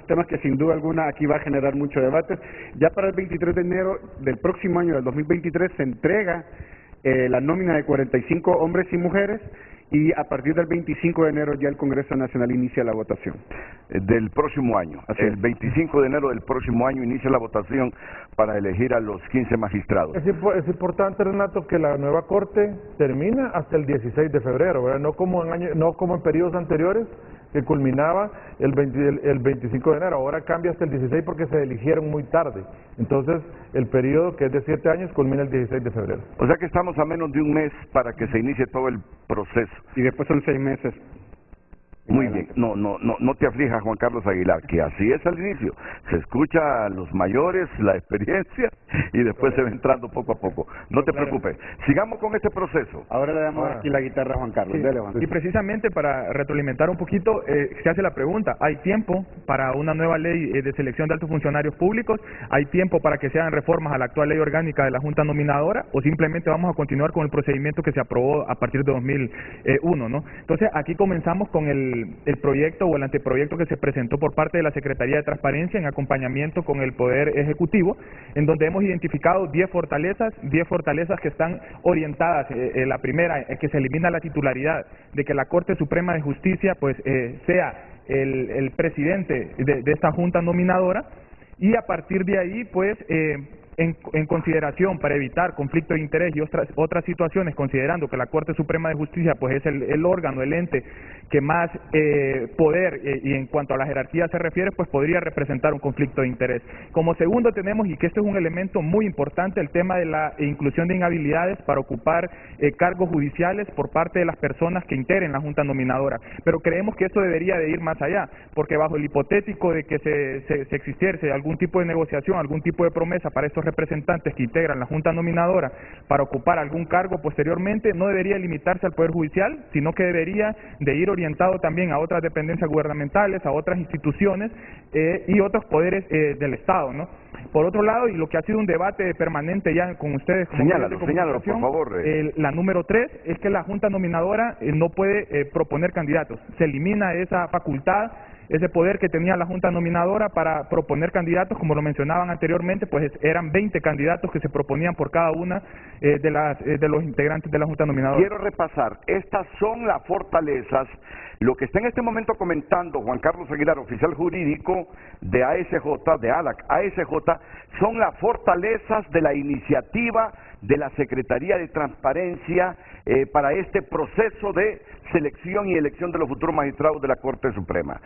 temas que sin duda alguna aquí va a generar mucho debate. Ya para el 23 de enero del próximo año, del 2023, se entrega la nómina de 45 hombres y mujeres, y a partir del 25 de enero ya el Congreso Nacional inicia la votación. Del próximo año. El 25 de enero del próximo año inicia la votación para elegir a los 15 magistrados. Es importante, Renato, que la nueva Corte termina hasta el 16 de febrero, ¿verdad? No como en periodos anteriores, que culminaba el 25 de enero. Ahora cambia hasta el 16 porque se eligieron muy tarde. Entonces, el periodo, que es de 7 años, culmina el 16 de febrero. O sea que estamos a menos de un mes para que se inicie todo el proceso. Y después son 6 meses. Muy bien, no te aflijas, Juan Carlos Aguilar, que así es al inicio. Se escucha a los mayores, la experiencia, y después se va entrando poco a poco. No te preocupes. Sigamos con este proceso. Ahora le damos aquí la guitarra a Juan Carlos. Sí. Dele, Juan Carlos. Y precisamente para retroalimentar un poquito, se hace la pregunta: ¿hay tiempo para una nueva ley de selección de altos funcionarios públicos? ¿Hay tiempo para que se hagan reformas a la actual ley orgánica de la Junta Nominadora? ¿O simplemente vamos a continuar con el procedimiento que se aprobó a partir de 2001, ¿no? Entonces, aquí comenzamos con el proyecto o el anteproyecto que se presentó por parte de la Secretaría de Transparencia en acompañamiento con el Poder Ejecutivo, en donde hemos identificado 10 fortalezas que están orientadas. La primera es que se elimina la titularidad, de que la Corte Suprema de Justicia pues sea el presidente de esta junta nominadora, y a partir de ahí, pues, en consideración para evitar conflicto de interés y otras situaciones, considerando que la Corte Suprema de Justicia pues es el órgano, el ente que más poder y en cuanto a la jerarquía se refiere, pues podría representar un conflicto de interés. Como segundo tenemos, y que esto es un elemento muy importante, el tema de la inclusión de inhabilidades para ocupar cargos judiciales por parte de las personas que integren la Junta Nominadora. Pero creemos que esto debería de ir más allá, porque bajo el hipotético de que se existiese algún tipo de negociación, algún tipo de promesa para estos representantes que integran la Junta Nominadora para ocupar algún cargo posteriormente, no debería limitarse al Poder Judicial, sino que debería de ir orientado también a otras dependencias gubernamentales, a otras instituciones y otros poderes del Estado, ¿no? Por otro lado, y lo que ha sido un debate permanente ya con ustedes, señálalo, por favor. La número 3 es que la Junta Nominadora no puede proponer candidatos. Se elimina esa facultad, ese poder que tenía la Junta Nominadora para proponer candidatos, como lo mencionaban anteriormente, pues eran 20 candidatos que se proponían por cada una de los integrantes de la Junta Nominadora. Quiero repasar, estas son las fortalezas, lo que está en este momento comentando Juan Carlos Aguilar, oficial jurídico de ASJ, de ALAC, ASJ, son las fortalezas de la iniciativa de la Secretaría de Transparencia para este proceso de selección y elección de los futuros magistrados de la Corte Suprema.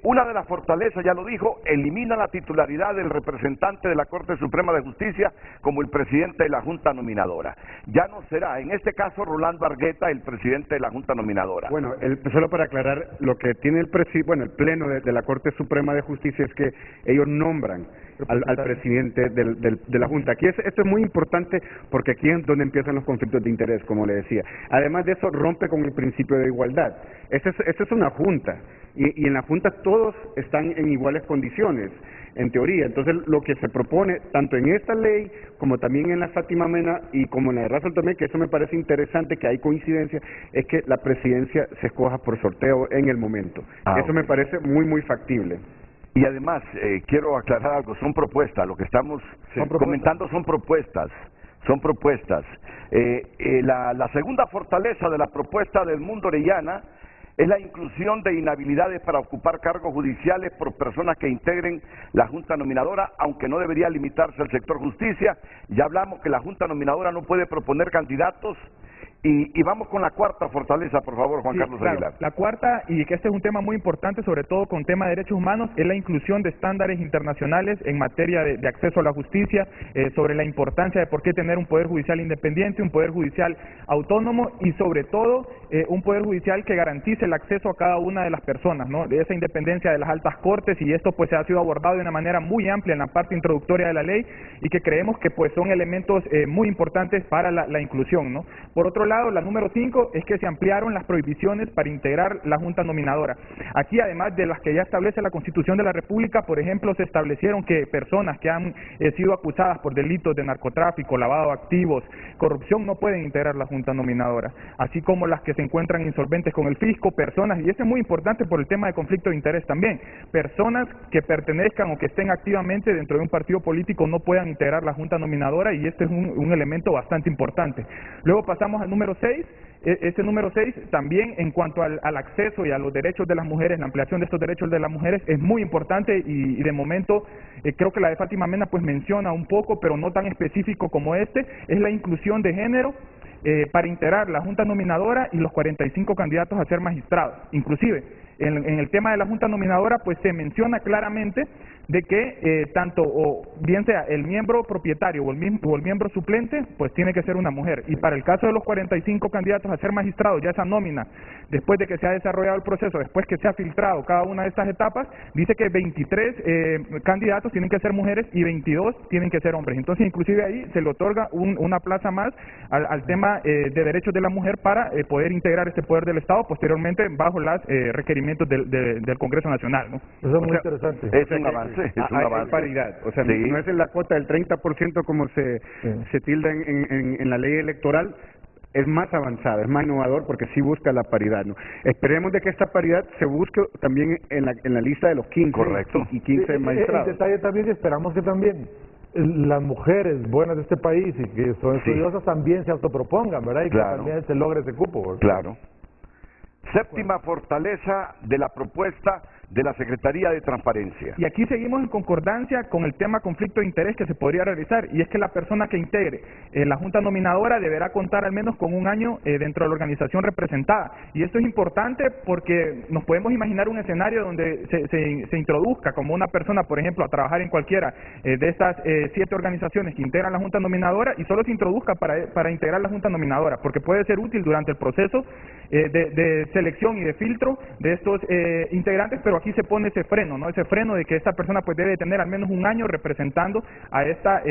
Una de las fortalezas, ya lo dijo, elimina la titularidad del representante de la Corte Suprema de Justicia como el presidente de la Junta Nominadora. Ya no será, en este caso, Rolando Argueta, el presidente de la Junta Nominadora. Bueno, solo para aclarar, lo que tiene el Pleno de la Corte Suprema de Justicia es que ellos nombran al presidente de la Junta. Aquí esto es muy importante porque aquí es donde empiezan los conflictos de interés, como le decía. Además de eso, rompe con el principio de igualdad. Esta es una Junta y en la Junta todos están en iguales condiciones, en teoría. Entonces, lo que se propone, tanto en esta ley como también en la Fátima Mena y como en la de Razón también, que eso me parece interesante, que hay coincidencia, es que la presidencia se escoja por sorteo en el momento. Eso me parece muy, muy factible. Y además, quiero aclarar algo, son propuestas, lo que estamos comentando son propuestas. La segunda fortaleza de la propuesta del Mundo Orellana es la inclusión de inhabilidades para ocupar cargos judiciales por personas que integren la Junta Nominadora, aunque no debería limitarse al sector justicia. Ya hablamos que la Junta Nominadora no puede proponer candidatos. Y vamos con la cuarta fortaleza, por favor, Juan Carlos Aguilar. La cuarta, y que este es un tema muy importante, sobre todo con tema de derechos humanos, es la inclusión de estándares internacionales en materia de acceso a la justicia, sobre la importancia de por qué tener un poder judicial independiente, un poder judicial autónomo y sobre todo un poder judicial que garantice el acceso a cada una de las personas, ¿no? De esa independencia de las altas cortes, y esto pues ha sido abordado de una manera muy amplia en la parte introductoria de la ley y que creemos que pues son elementos muy importantes para la inclusión, ¿no? Por otro lado, la número 5 es que se ampliaron las prohibiciones para integrar la Junta Nominadora. Aquí, además de las que ya establece la Constitución de la República, por ejemplo, se establecieron que personas que han sido acusadas por delitos de narcotráfico, lavado de activos, corrupción, no pueden integrar la Junta Nominadora, así como las que se encuentran insolventes con el fisco, personas, y esto es muy importante por el tema de conflicto de interés también, personas que pertenezcan o que estén activamente dentro de un partido político no puedan integrar la Junta Nominadora, y este es un elemento bastante importante. Luego pasamos al número 6, este número 6 también en cuanto al acceso y a los derechos de las mujeres, la ampliación de estos derechos de las mujeres es muy importante y de momento creo que la de Fátima Mena pues menciona un poco, pero no tan específico como este, es la inclusión de género para integrar la Junta Nominadora y los 45 candidatos a ser magistrados. Inclusive, en el tema de la Junta Nominadora, pues se menciona claramente de que tanto o bien sea el miembro propietario o el miembro suplente, pues tiene que ser una mujer. Y para el caso de los 45 candidatos a ser magistrados, ya esa nómina, después de que se ha desarrollado el proceso, después que se ha filtrado cada una de estas etapas, dice que 23 candidatos tienen que ser mujeres y 22 tienen que ser hombres. Entonces, inclusive ahí se le otorga una plaza más al tema de derechos de la mujer para poder integrar este poder del Estado posteriormente bajo los requerimientos del Congreso Nacional, ¿no? Eso es muy interesante. Es un avance. Hay paridad, o sea, no es en la cuota del 30% como se tilda en la ley electoral, es más avanzada, es más innovador porque sí busca la paridad, ¿no? Esperemos de que esta paridad se busque también en la lista de los 15 Correcto. y 15 magistrados. El detalle también, y esperamos que también las mujeres buenas de este país y que son estudiosas también se autopropongan, ¿verdad? Y que también se logre ese cupo, ¿verdad? Claro. Séptima fortaleza de la propuesta de la Secretaría de Transparencia. Y aquí seguimos en concordancia con el tema conflicto de interés que se podría realizar, y es que la persona que integre la Junta Nominadora deberá contar al menos con un año dentro de la organización representada. Y esto es importante porque nos podemos imaginar un escenario donde se introduzca como una persona, por ejemplo, a trabajar en cualquiera de estas 7 organizaciones que integran la Junta Nominadora, y solo se introduzca para integrar la Junta Nominadora, porque puede ser útil durante el proceso de selección y de filtro de estos integrantes, pero aquí se pone ese freno, ¿no? Ese freno de que esta persona pues debe tener al menos un año representando a esta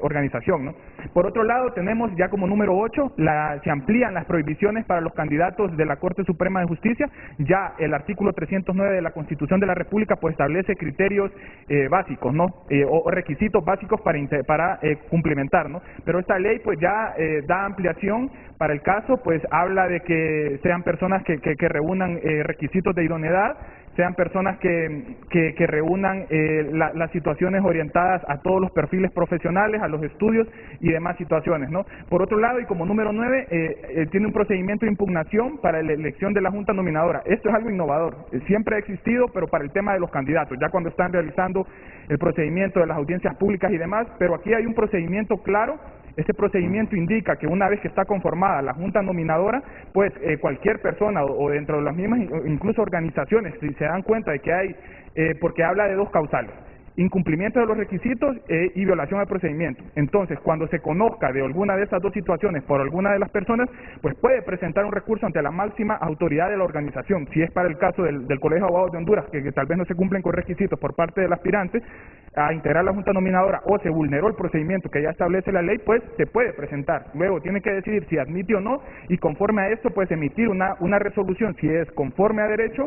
organización, ¿no? Por otro lado, tenemos ya como número 8, se amplían las prohibiciones para los candidatos de la Corte Suprema de Justicia. Ya el artículo 309 de la Constitución de la República pues establece criterios básicos, ¿no? O requisitos básicos para cumplimentar, ¿no? Pero esta ley pues ya da ampliación para el caso, pues habla de que sean personas que reúnan requisitos de idoneidad, sean personas que reúnan las situaciones orientadas a todos los perfiles profesionales, a los estudios y demás situaciones, ¿no? Por otro lado, y como número 9, tiene un procedimiento de impugnación para la elección de la Junta Nominadora. Esto es algo innovador, siempre ha existido, pero para el tema de los candidatos, ya cuando están realizando el procedimiento de las audiencias públicas y demás, pero aquí hay un procedimiento claro. Este procedimiento indica que una vez que está conformada la Junta Nominadora, pues cualquier persona o dentro de las mismas, incluso organizaciones, si se dan cuenta de que hay, porque habla de 2 causales: incumplimiento de los requisitos y violación al procedimiento. Entonces, cuando se conozca de alguna de estas 2 situaciones por alguna de las personas, pues puede presentar un recurso ante la máxima autoridad de la organización. Si es para el caso del Colegio de Abogados de Honduras, que tal vez no se cumplen con requisitos por parte del aspirante a integrar la Junta Nominadora, o se vulneró el procedimiento que ya establece la ley, pues se puede presentar. Luego tiene que decidir si admite o no, y conforme a esto, pues emitir una resolución, si es conforme a derecho,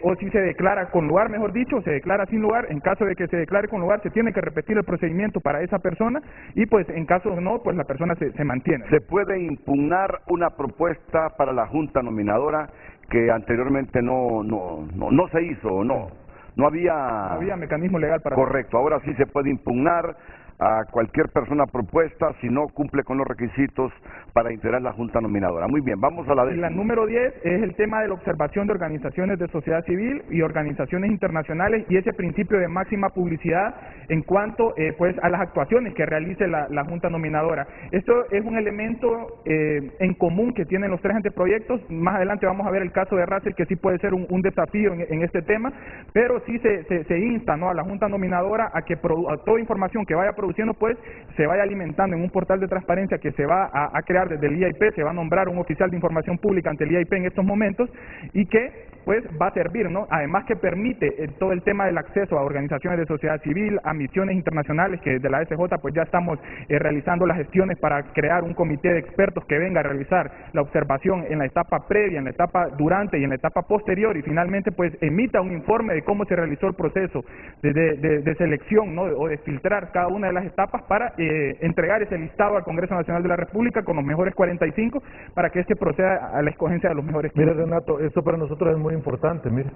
o si se declara con lugar, mejor dicho, o se declara sin lugar. En caso de que se declare con lugar, se tiene que repetir el procedimiento para esa persona, y pues en caso de no, pues la persona se mantiene. ¿Se puede impugnar una propuesta para la Junta Nominadora que anteriormente no se hizo o no? No había mecanismo legal para... Correcto, ahora sí se puede impugnar a cualquier persona propuesta si no cumple con los requisitos para integrar la Junta Nominadora. Muy bien, vamos a la décima. Y la número 10 es el tema de la observación de organizaciones de sociedad civil y organizaciones internacionales, y ese principio de máxima publicidad en cuanto pues a las actuaciones que realice la Junta Nominadora. Esto es un elemento en común que tienen los 3 anteproyectos. Más adelante vamos a ver el caso de Russell, que sí puede ser un desafío en este tema, pero sí se insta, ¿no?, a la Junta Nominadora a que a toda información que vaya produciendo pues se vaya alimentando en un portal de transparencia que se va a crear desde el IAIP. Se va a nombrar un oficial de información pública ante el IAIP en estos momentos, y que pues va a servir, ¿no? Además que permite todo el tema del acceso a organizaciones de sociedad civil, a misiones internacionales, que desde la SJ pues ya estamos realizando las gestiones para crear un comité de expertos que venga a realizar la observación en la etapa previa, en la etapa durante y en la etapa posterior, y finalmente pues emita un informe de cómo se realizó el proceso de selección, ¿no?, o de filtrar cada una de las etapas para entregar ese listado al Congreso Nacional de la República con los mejores 45 para que este proceda a la escogencia de los mejores 15. Mira, Renato, esto para nosotros es muy importante, mire,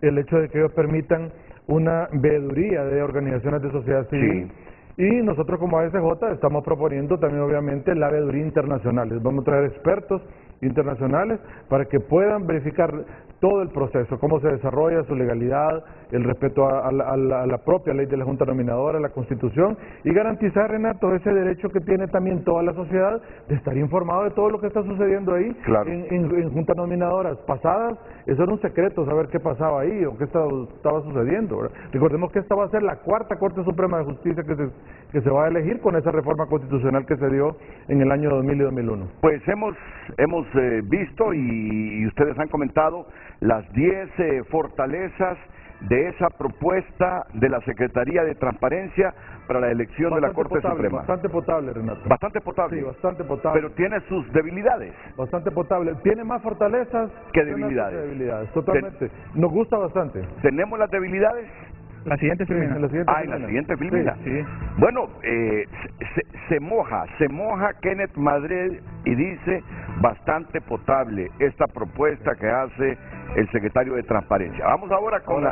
el hecho de que ellos permitan una veeduría de organizaciones de sociedad civil. Sí. Y nosotros como ASJ estamos proponiendo también obviamente la veeduría internacional. Vamos a traer expertos internacionales para que puedan verificar todo el proceso, cómo se desarrolla, su legalidad, el respeto a la propia ley de la Junta Nominadora, la Constitución, y garantizar, Renato, ese derecho que tiene también toda la sociedad de estar informado de todo lo que está sucediendo ahí. Claro. En Juntas Nominadoras pasadas, eso era un secreto, saber qué pasaba ahí o qué estaba sucediendo, ¿verdad? Recordemos que esta va a ser la 4ª Corte Suprema de Justicia que se va a elegir con esa reforma constitucional que se dio en el año 2000 y 2001. Pues hemos visto y ustedes han comentado las 10 fortalezas de esa propuesta de la Secretaría de Transparencia para la elección de la Corte Suprema. Bastante potable, Renato. Bastante potable. Sí, bastante potable. Pero tiene sus debilidades. Bastante potable. Tiene más fortalezas que debilidades. Totalmente. Nos gusta bastante. ¿Tenemos las debilidades? La siguiente filmina. La siguiente filmina. Sí, sí. Bueno, se moja Kenneth Madrid y dice bastante potable esta propuesta que hace el secretario de Transparencia. Vamos ahora con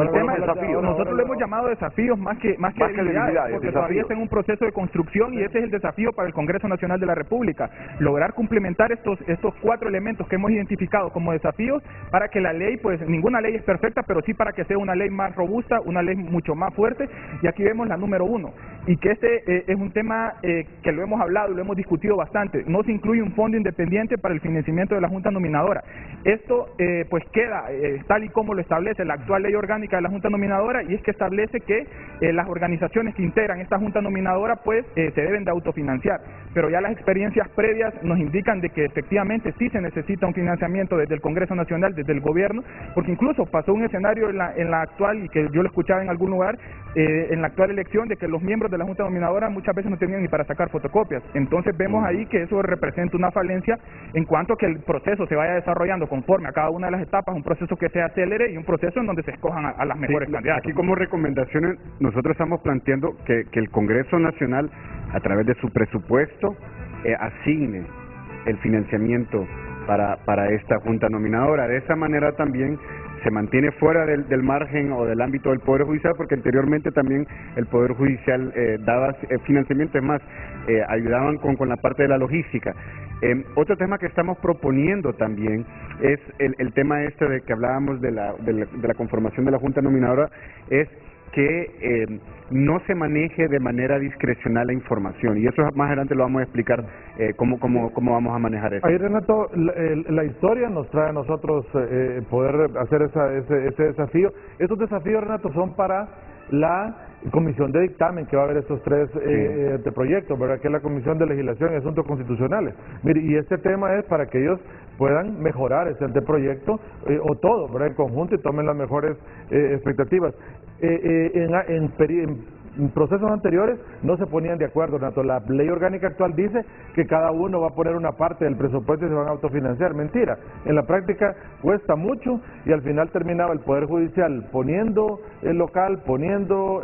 el tema de desafíos. Nosotros lo hemos llamado desafíos más que debilidades, porque todavía está en un proceso de construcción y ese es el desafío para el Congreso Nacional de la República, lograr cumplimentar estos 4 elementos que hemos identificado como desafíos para que la ley, pues ninguna ley es perfecta, pero sí para que sea una ley más robusta, una ley mucho más fuerte, y aquí vemos la número 1, y que este es un tema que lo hemos hablado y lo hemos discutido bastante. No se incluye un fondo independiente para el financiamiento de la Junta Nominadora. Esto pues queda tal y como lo establece la actual ley orgánica de la Junta Nominadora, y es que establece que las organizaciones que integran esta Junta Nominadora pues se deben de autofinanciar, pero ya las experiencias previas nos indican de que efectivamente sí se necesita un financiamiento desde el Congreso Nacional, desde el gobierno, porque incluso pasó un escenario en la actual, y que yo lo escuchaba en algún lugar, en la actual elección, de que los miembros de la Junta Nominadora muchas veces no tenían ni para sacar fotocopias. Entonces vemos ahí que eso representa una falencia en cuanto a que el proceso se vaya desarrollando conforme a cada una de las etapas, un proceso que sea célere y un proceso en donde se escojan a las mejores candidatas. Aquí como recomendaciones nosotros estamos planteando que el Congreso Nacional, a través de su presupuesto, asigne el financiamiento para esta Junta Nominadora. De esa manera también se mantiene fuera del margen o del ámbito del Poder Judicial, porque anteriormente también el Poder Judicial daba financiamiento, es más, ayudaban con la parte de la logística. Otro tema que estamos proponiendo también es el tema de que hablábamos de la conformación de la Junta Nominadora, es que no se maneje de manera discrecional la información, y eso más adelante lo vamos a explicar cómo vamos a manejar eso. Ahí, Renato, la historia nos trae a nosotros poder hacer ese desafío. Estos desafíos, Renato, son para la comisión de dictamen que va a haber estos 3 proyectos, ¿verdad? Que es la Comisión de Legislación y Asuntos Constitucionales. Mire, y este tema es para que ellos puedan mejorar ese anteproyecto o todo, ¿verdad? En conjunto, y tomen las mejores expectativas. En procesos anteriores no se ponían de acuerdo, Renato. La ley orgánica actual dice que cada uno va a poner una parte del presupuesto y se van a autofinanciar. Mentira, en la práctica cuesta mucho, y al final terminaba el Poder Judicial poniendo el local, poniendo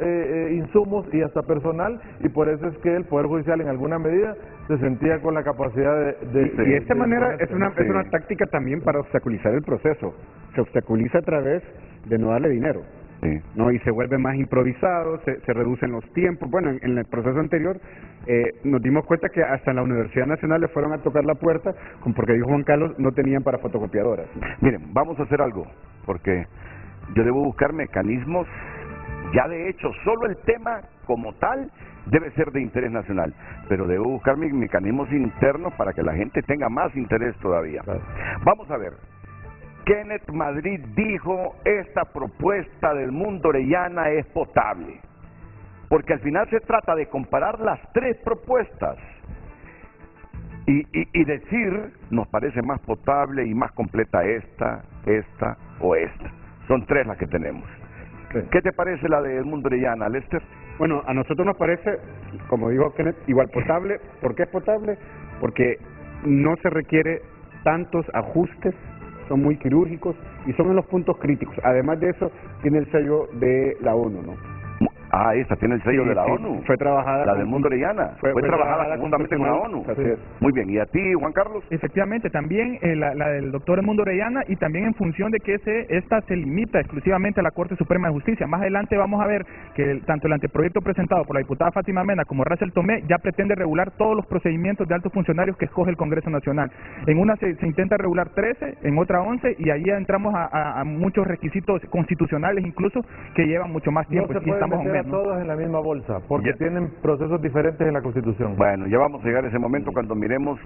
insumos y hasta personal, y por eso es que el Poder Judicial en alguna medida se sentía con la capacidad y de esta manera es una táctica también para obstaculizar el proceso. Se obstaculiza a través de no darle dinero. Sí. ¿No? Y se vuelve más improvisado, se reducen los tiempos. Bueno, en el proceso anterior nos dimos cuenta que hasta en la Universidad Nacional le fueron a tocar la puerta, porque dijo Juan Carlos, no tenían para fotocopiadoras. Miren, vamos a hacer algo, porque yo debo buscar mecanismos. Ya de hecho, solo el tema como tal debe ser de interés nacional, pero debo buscar mis mecanismos internos para que la gente tenga más interés todavía. Claro. Vamos a ver. Kenneth Madrid dijo: esta propuesta del Mundo Orellana es potable, porque al final se trata de comparar las 3 propuestas y decir, nos parece más potable y más completa esta o esta. Son 3 las que tenemos. Sí. ¿Qué te parece la del Mundo Orellana, Lester? Bueno, a nosotros nos parece, como dijo Kenneth, igual potable. ¿Por qué es potable? Porque no se requiere tantos ajustes, son muy quirúrgicos y son en los puntos críticos. Además de eso, tiene el sello de la ONU, ¿no? Ah, esta tiene el sello de la ONU. Fue trabajada. La del Mundo Orellana. Fue trabajada conjuntamente con la ONU. Muy bien. ¿Y a ti, Juan Carlos? Efectivamente, también la del doctor Mundo Orellana, y también en función de que esta se limita exclusivamente a la Corte Suprema de Justicia. Más adelante vamos a ver que tanto el anteproyecto presentado por la diputada Fátima Mena como Rachel Tomé ya pretende regular todos los procedimientos de altos funcionarios que escoge el Congreso Nacional. En una se intenta regular 13, en otra 11, y ahí ya entramos a muchos requisitos constitucionales incluso que llevan mucho más tiempo. No se puede meter a todos en la misma bolsa, porque tienen procesos diferentes en la Constitución. Bueno, ya vamos a llegar a ese momento cuando miremos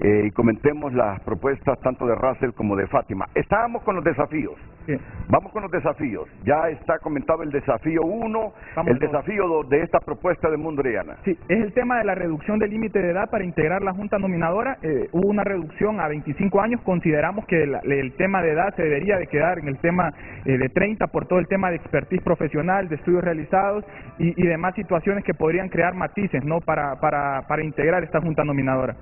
y comentemos las propuestas tanto de Rachel como de Fátima. Estábamos con los desafíos. Sí. Vamos con los desafíos. Ya está comentado el desafío 1, el desafío 2 de esta propuesta del Mundo Orellana. Sí, es el tema de la reducción del límite de edad para integrar la Junta Nominadora. Hubo una reducción a 25 años. Consideramos que el tema de edad se debería de quedar en el tema de 30 por todo el tema de expertise profesional, de estudios realizados y demás situaciones que podrían crear matices, ¿no? para integrar esta Junta Nominadora.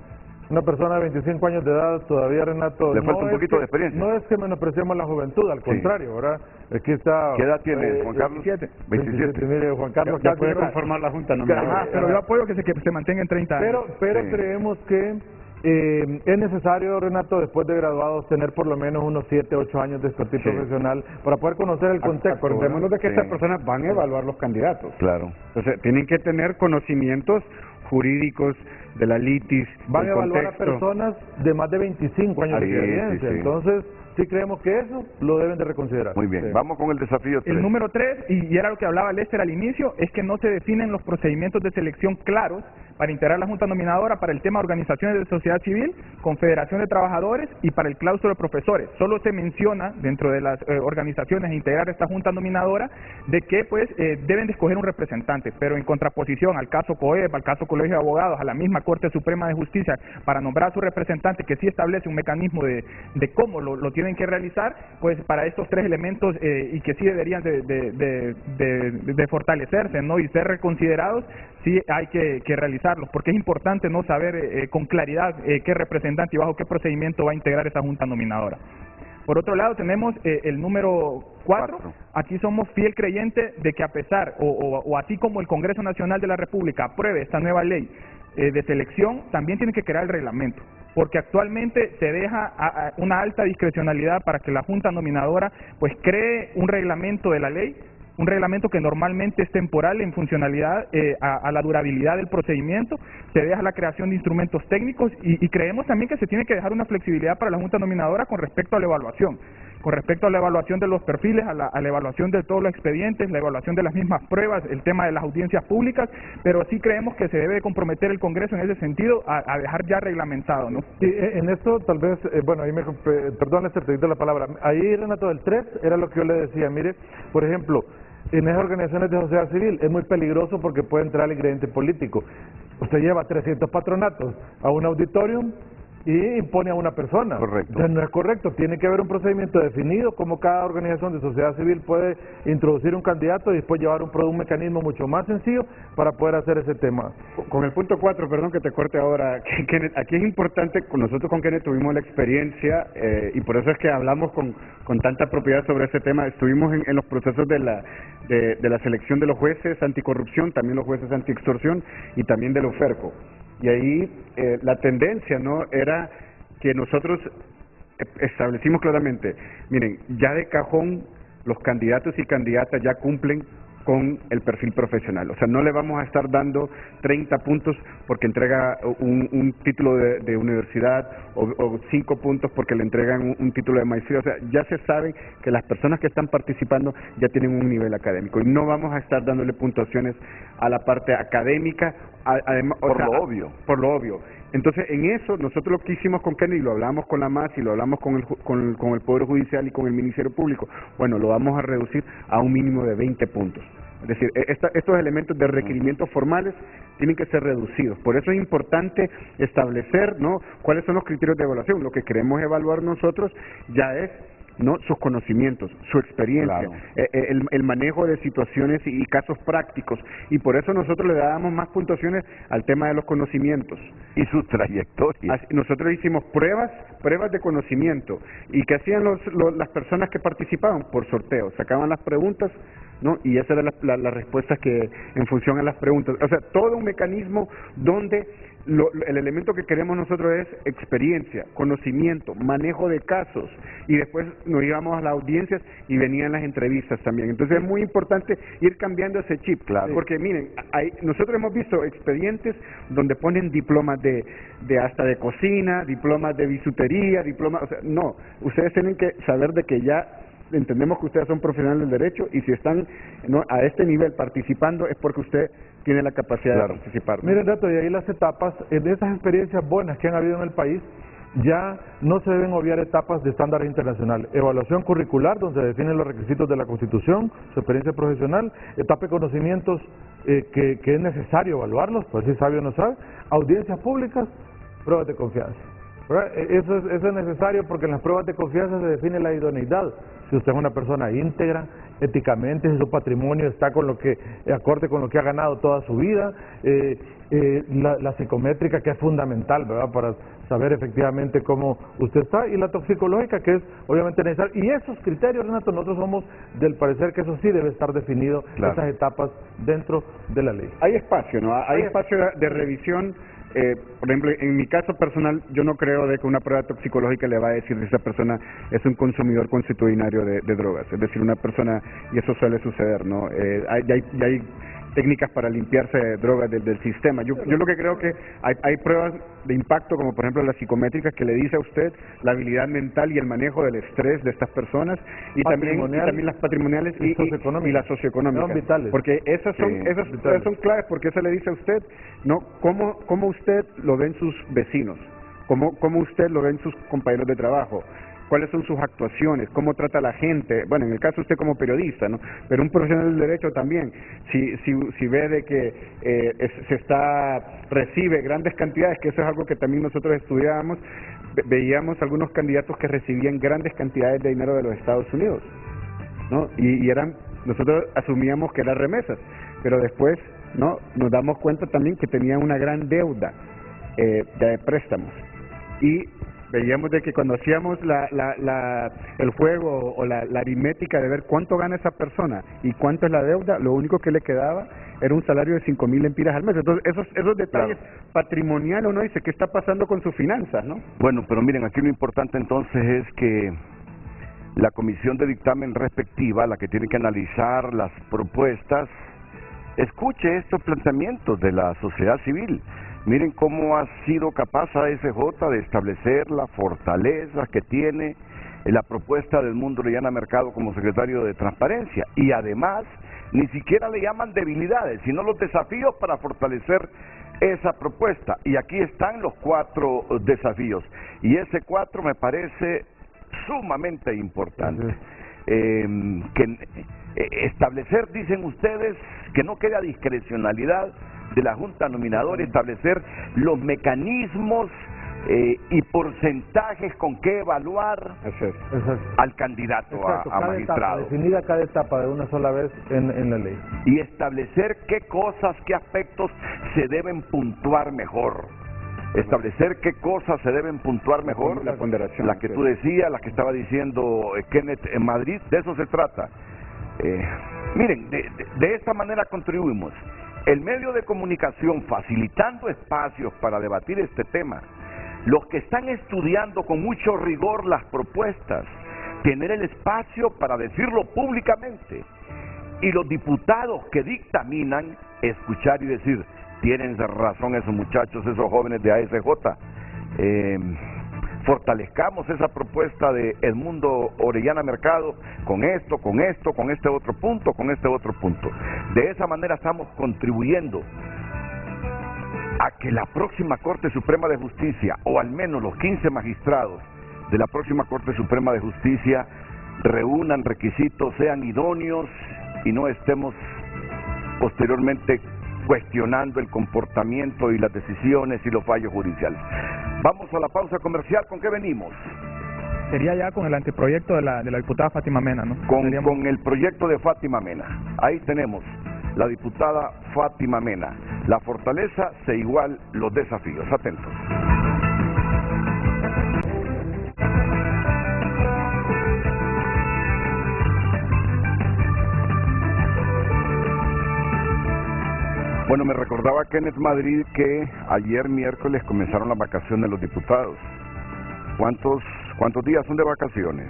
Una persona de 25 años de edad todavía, Renato, le falta un poquito de experiencia. No es que menospreciemos la juventud, al contrario, ¿verdad? Aquí está. ¿Qué edad tiene Juan Carlos? 27. Mire, Juan Carlos ya puede conformar la Junta Nominadora. Pero yo apoyo que se mantenga en 30 años. Pero creemos que es necesario, Renato, después de graduados, tener por lo menos unos 7, 8 años de expertise profesional para poder conocer el contexto. Acordémonos de que estas personas van a evaluar los candidatos. Claro. Entonces, tienen que tener conocimientos jurídicos de la litis, van a evaluar a personas de más de 25 años de experiencia. Entonces, sí creemos que eso lo deben de reconsiderar. Muy bien, vamos con el desafío 3. El número 3, y era lo que hablaba Lester al inicio, es que no se definen los procedimientos de selección claros para integrar la Junta Nominadora para el tema de organizaciones de sociedad civil, confederación de trabajadores y para el claustro de profesores. Solo se menciona dentro de las organizaciones a integrar esta Junta Nominadora de que pues deben de escoger un representante, pero en contraposición al caso COEP, al caso Colegio de Abogados, a la misma Corte Suprema de Justicia para nombrar a su representante, que sí establece un mecanismo de cómo lo tienen que realizar, pues para estos 3 elementos y que sí deberían de fortalecerse, ¿no?, y ser reconsiderados, sí hay que realizarlos, porque es importante no saber con claridad qué representante y bajo qué procedimiento va a integrar esa Junta Nominadora. Por otro lado, tenemos el número 4. Aquí somos fiel creyente de que a pesar, o así como el Congreso Nacional de la República apruebe esta nueva ley de selección, también tiene que crear el reglamento, porque actualmente se deja una alta discrecionalidad para que la Junta Nominadora pues cree un reglamento de la ley, un reglamento que normalmente es temporal en funcionalidad a la durabilidad del procedimiento. Se deja la creación de instrumentos técnicos y creemos también que se tiene que dejar una flexibilidad para la Junta Nominadora con respecto a la evaluación. Con respecto a la evaluación de los perfiles, a la evaluación de todos los expedientes, la evaluación de las mismas pruebas, el tema de las audiencias públicas, pero sí creemos que se debe comprometer el Congreso en ese sentido a dejar ya reglamentado, ¿no? Sí, en esto tal vez, bueno, ahí perdón, te digo la palabra. Ahí, Renato, del 3 era lo que yo le decía, mire, por ejemplo, en esas organizaciones de sociedad civil es muy peligroso porque puede entrar el ingrediente político. Usted lleva 300 patronatos a un auditorium y impone a una persona. Correcto. Entonces, no es correcto, tiene que haber un procedimiento definido, como cada organización de sociedad civil puede introducir un candidato y después llevar un mecanismo mucho más sencillo para poder hacer ese tema. Con el punto 4, perdón que te corte ahora, Kenneth, aquí es importante, nosotros con Kenneth tuvimos la experiencia y por eso es que hablamos con tanta propiedad sobre ese tema. Estuvimos en los procesos de la selección de los jueces anticorrupción, también los jueces antiextorsión y también de los FERCO. Y ahí la tendencia, ¿no?, era que nosotros establecimos claramente, miren, ya de cajón los candidatos y candidatas ya cumplen con el perfil profesional. O sea, no le vamos a estar dando 30 puntos porque entrega un título de universidad o 5 puntos porque le entregan un título de maestría. O sea, ya se sabe que las personas que están participando ya tienen un nivel académico y no vamos a estar dándole puntuaciones a la parte académica, además, por lo obvio. Por lo obvio. Entonces, en eso, nosotros lo que hicimos con Kenny, y lo hablamos con la MAS y lo hablamos con el Poder Judicial y con el Ministerio Público, bueno, lo vamos a reducir a un mínimo de 20 puntos. Es decir, estos elementos de requerimientos formales tienen que ser reducidos. Por eso es importante establecer, ¿no?, cuáles son los criterios de evaluación. Lo que queremos evaluar nosotros ya es, ¿no?, sus conocimientos, su experiencia, claro, el manejo de situaciones y casos prácticos, y por eso nosotros le dábamos más puntuaciones al tema de los conocimientos. Y su trayectoria. Nosotros hicimos pruebas de conocimiento, y ¿qué hacían las personas que participaban? Por sorteo, sacaban las preguntas, ¿no?, y esas eran las respuestas que en función a las preguntas. O sea, todo un mecanismo donde el elemento que queremos nosotros es experiencia, conocimiento, manejo de casos, y después nos íbamos a las audiencias y venían las entrevistas también. Entonces es muy importante ir cambiando ese chip, claro, porque miren, nosotros hemos visto expedientes donde ponen diplomas de hasta de cocina, diplomas de bisutería, diplomas, o sea, no, ustedes tienen que saber de que ya entendemos que ustedes son profesionales del derecho y si están, ¿no?, a este nivel participando es porque usted tiene la capacidad, claro, de participar, ¿no? Miren, Dato, y ahí las etapas, de esas experiencias buenas que han habido en el país, ya no se deben obviar etapas de estándares internacionales. Evaluación curricular, donde se definen los requisitos de la Constitución, su experiencia profesional, etapa de conocimientos que es necesario evaluarlos, pues si sabe o no sabe, audiencias públicas, pruebas de confianza. Eso es necesario porque en las pruebas de confianza se define la idoneidad. Si usted es una persona íntegra, éticamente, si su patrimonio está acorde con lo que ha ganado toda su vida, la psicométrica, que es fundamental, ¿verdad?, para saber efectivamente cómo usted está, y la toxicológica, que es obviamente necesaria. Y esos criterios, Renato, nosotros somos del parecer que eso sí debe estar definido, claro, esas etapas dentro de la ley. Hay espacio, ¿no? Hay espacio de revisión por ejemplo, en mi caso personal, yo no creo de que una prueba toxicológica le va a decir si esa persona es un consumidor consuetudinario de drogas. Es decir, una persona, y eso suele suceder, ¿no? Hay técnicas para limpiarse drogas del sistema. Yo lo que creo que hay pruebas de impacto, como por ejemplo las psicométricas, que le dice a usted la habilidad mental y el manejo del estrés de estas personas, y también las patrimoniales y las socioeconómicas. Vitales. Porque esas son claves, porque eso le dice a usted, ¿no? ¿Cómo usted lo ven sus vecinos? ¿Cómo usted lo ven sus compañeros de trabajo? ¿Cuáles son sus actuaciones? ¿Cómo trata a la gente? Bueno, en el caso usted como periodista, ¿no? Pero un profesional del derecho también, si ve de que recibe grandes cantidades, que eso es algo que también nosotros estudiábamos, veíamos algunos candidatos que recibían grandes cantidades de dinero de los Estados Unidos, ¿no? Y nosotros asumíamos que eran remesas, pero después, ¿no?, nos damos cuenta también que tenían una gran deuda de préstamos. Y veíamos de que cuando hacíamos el juego o la aritmética de ver cuánto gana esa persona y cuánto es la deuda, lo único que le quedaba era un salario de 5,000 lempiras al mes. Entonces, esos detalles patrimoniales, uno dice, ¿qué está pasando con sus finanzas, no? Bueno, pero miren, aquí lo importante entonces es que la comisión de dictamen respectiva, la que tiene que analizar las propuestas, escuche estos planteamientos de la sociedad civil. Miren cómo ha sido capaz ASJ de establecer la fortaleza que tiene la propuesta del Mundo Orellana Mercado como secretario de Transparencia. Y además, ni siquiera le llaman debilidades, sino los desafíos para fortalecer esa propuesta. Y aquí están los 4 desafíos. Y ese 4 me parece sumamente importante. Establecer, dicen ustedes, que no quede a discrecionalidad de la Junta Nominadora, establecer los mecanismos y porcentajes con que evaluar al candidato a magistrado. Definida cada etapa de una sola vez en la ley. Y establecer qué cosas, qué aspectos se deben puntuar mejor. Establecer qué cosas se deben puntuar mejor. La ponderación. La que tú decías, la que estaba diciendo Kenneth en Madrid, de eso se trata. Miren, de esta manera contribuimos. El medio de comunicación facilitando espacios para debatir este tema, los que están estudiando con mucho rigor las propuestas, tener el espacio para decirlo públicamente, y los diputados que dictaminan, escuchar y decir, tienen razón esos muchachos, esos jóvenes de ASJ, fortalezcamos esa propuesta de El Mundo Orellana Mercado con esto, con este otro punto, con este otro punto. De esa manera estamos contribuyendo a que la próxima Corte Suprema de Justicia, o al menos los 15 magistrados de la próxima Corte Suprema de Justicia, reúnan requisitos, sean idóneos y no estemos posteriormente cuestionando el comportamiento y las decisiones y los fallos judiciales. Vamos a la pausa comercial. ¿Con qué venimos? Sería ya con el anteproyecto de la diputada Fátima Mena, ¿no? Con el proyecto de Fátima Mena. Ahí tenemos la diputada Fátima Mena. La fortaleza se igual los desafíos. Atentos. Bueno, me recordaba Kenneth Madrid que ayer miércoles comenzaron las vacaciones de los diputados. ¿Cuántos días son de vacaciones?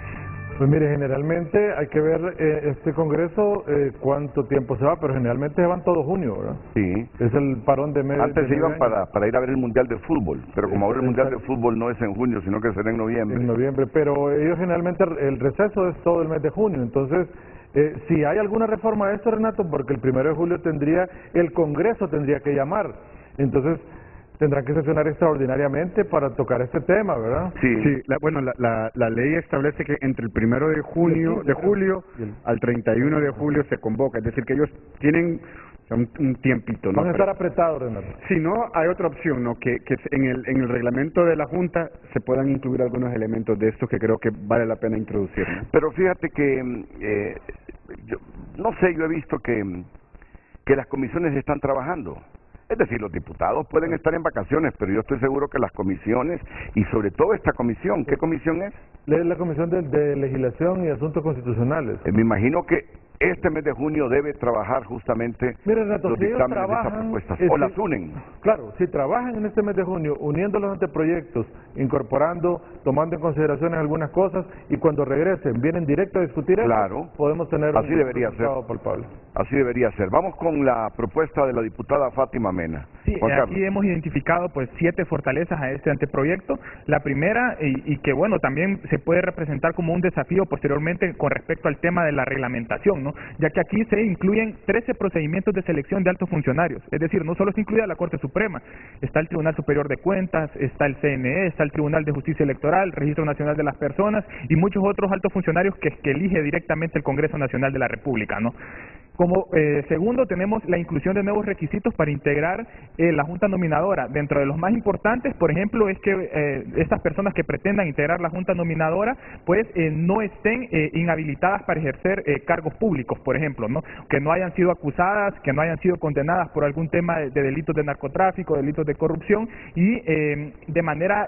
Pues mire, generalmente hay que ver este congreso cuánto tiempo se va, pero generalmente se van todo junio, ¿verdad? Sí. Es el parón de medio. Antes se iban para ir a ver el Mundial de Fútbol, pero como ahora el Mundial de Fútbol no es en junio, sino que será en noviembre. En noviembre, pero ellos generalmente el receso es todo el mes de junio, entonces... si hay alguna reforma de esto, Renato, porque el 1 de julio el Congreso tendría que llamar, entonces tendrán que sesionar extraordinariamente para tocar este tema, ¿verdad? Sí, la ley establece que entre el 1 de julio al 31 de julio se convoca, es decir, que ellos tienen un tiempito, ¿no? Van a estar apretados, Renato. Si no, hay otra opción, ¿no? Que en el reglamento de la Junta se puedan incluir algunos elementos de estos que creo que vale la pena introducir, ¿no? Pero fíjate que, yo he visto que las comisiones están trabajando. Es decir, los diputados pueden estar en vacaciones, pero yo estoy seguro que las comisiones, y sobre todo esta comisión, ¿qué comisión es? Es la Comisión de Legislación y Asuntos Constitucionales. Me imagino que este mes de junio debe trabajar justamente los dictámenes de esas propuestas, o las unen. Claro, si trabajan en este mes de junio, uniendo los anteproyectos, incorporando, tomando en consideración algunas cosas, y cuando regresen, vienen directo a discutir eso, podemos tener un resultado palpable. Así debería ser. Vamos con la propuesta de la diputada Fátima Mena. Sí, aquí hemos identificado pues 7 fortalezas a este anteproyecto. La primera, y que bueno, también se puede representar como un desafío posteriormente con respecto al tema de la reglamentación, ¿no? Ya que aquí se incluyen 13 procedimientos de selección de altos funcionarios. Es decir, no solo se incluye a la Corte Suprema, está el Tribunal Superior de Cuentas, está el CNE, está el Tribunal de Justicia Electoral, Registro Nacional de las Personas y muchos otros altos funcionarios que elige directamente el Congreso Nacional de la República, ¿no? Como segundo, tenemos la inclusión de nuevos requisitos para integrar la Junta Nominadora. Dentro de los más importantes, por ejemplo, es que estas personas que pretendan integrar la Junta Nominadora, pues no estén inhabilitadas para ejercer cargos públicos, por ejemplo, ¿no? Que no hayan sido acusadas, que no hayan sido condenadas por algún tema de delitos de narcotráfico, delitos de corrupción y de manera...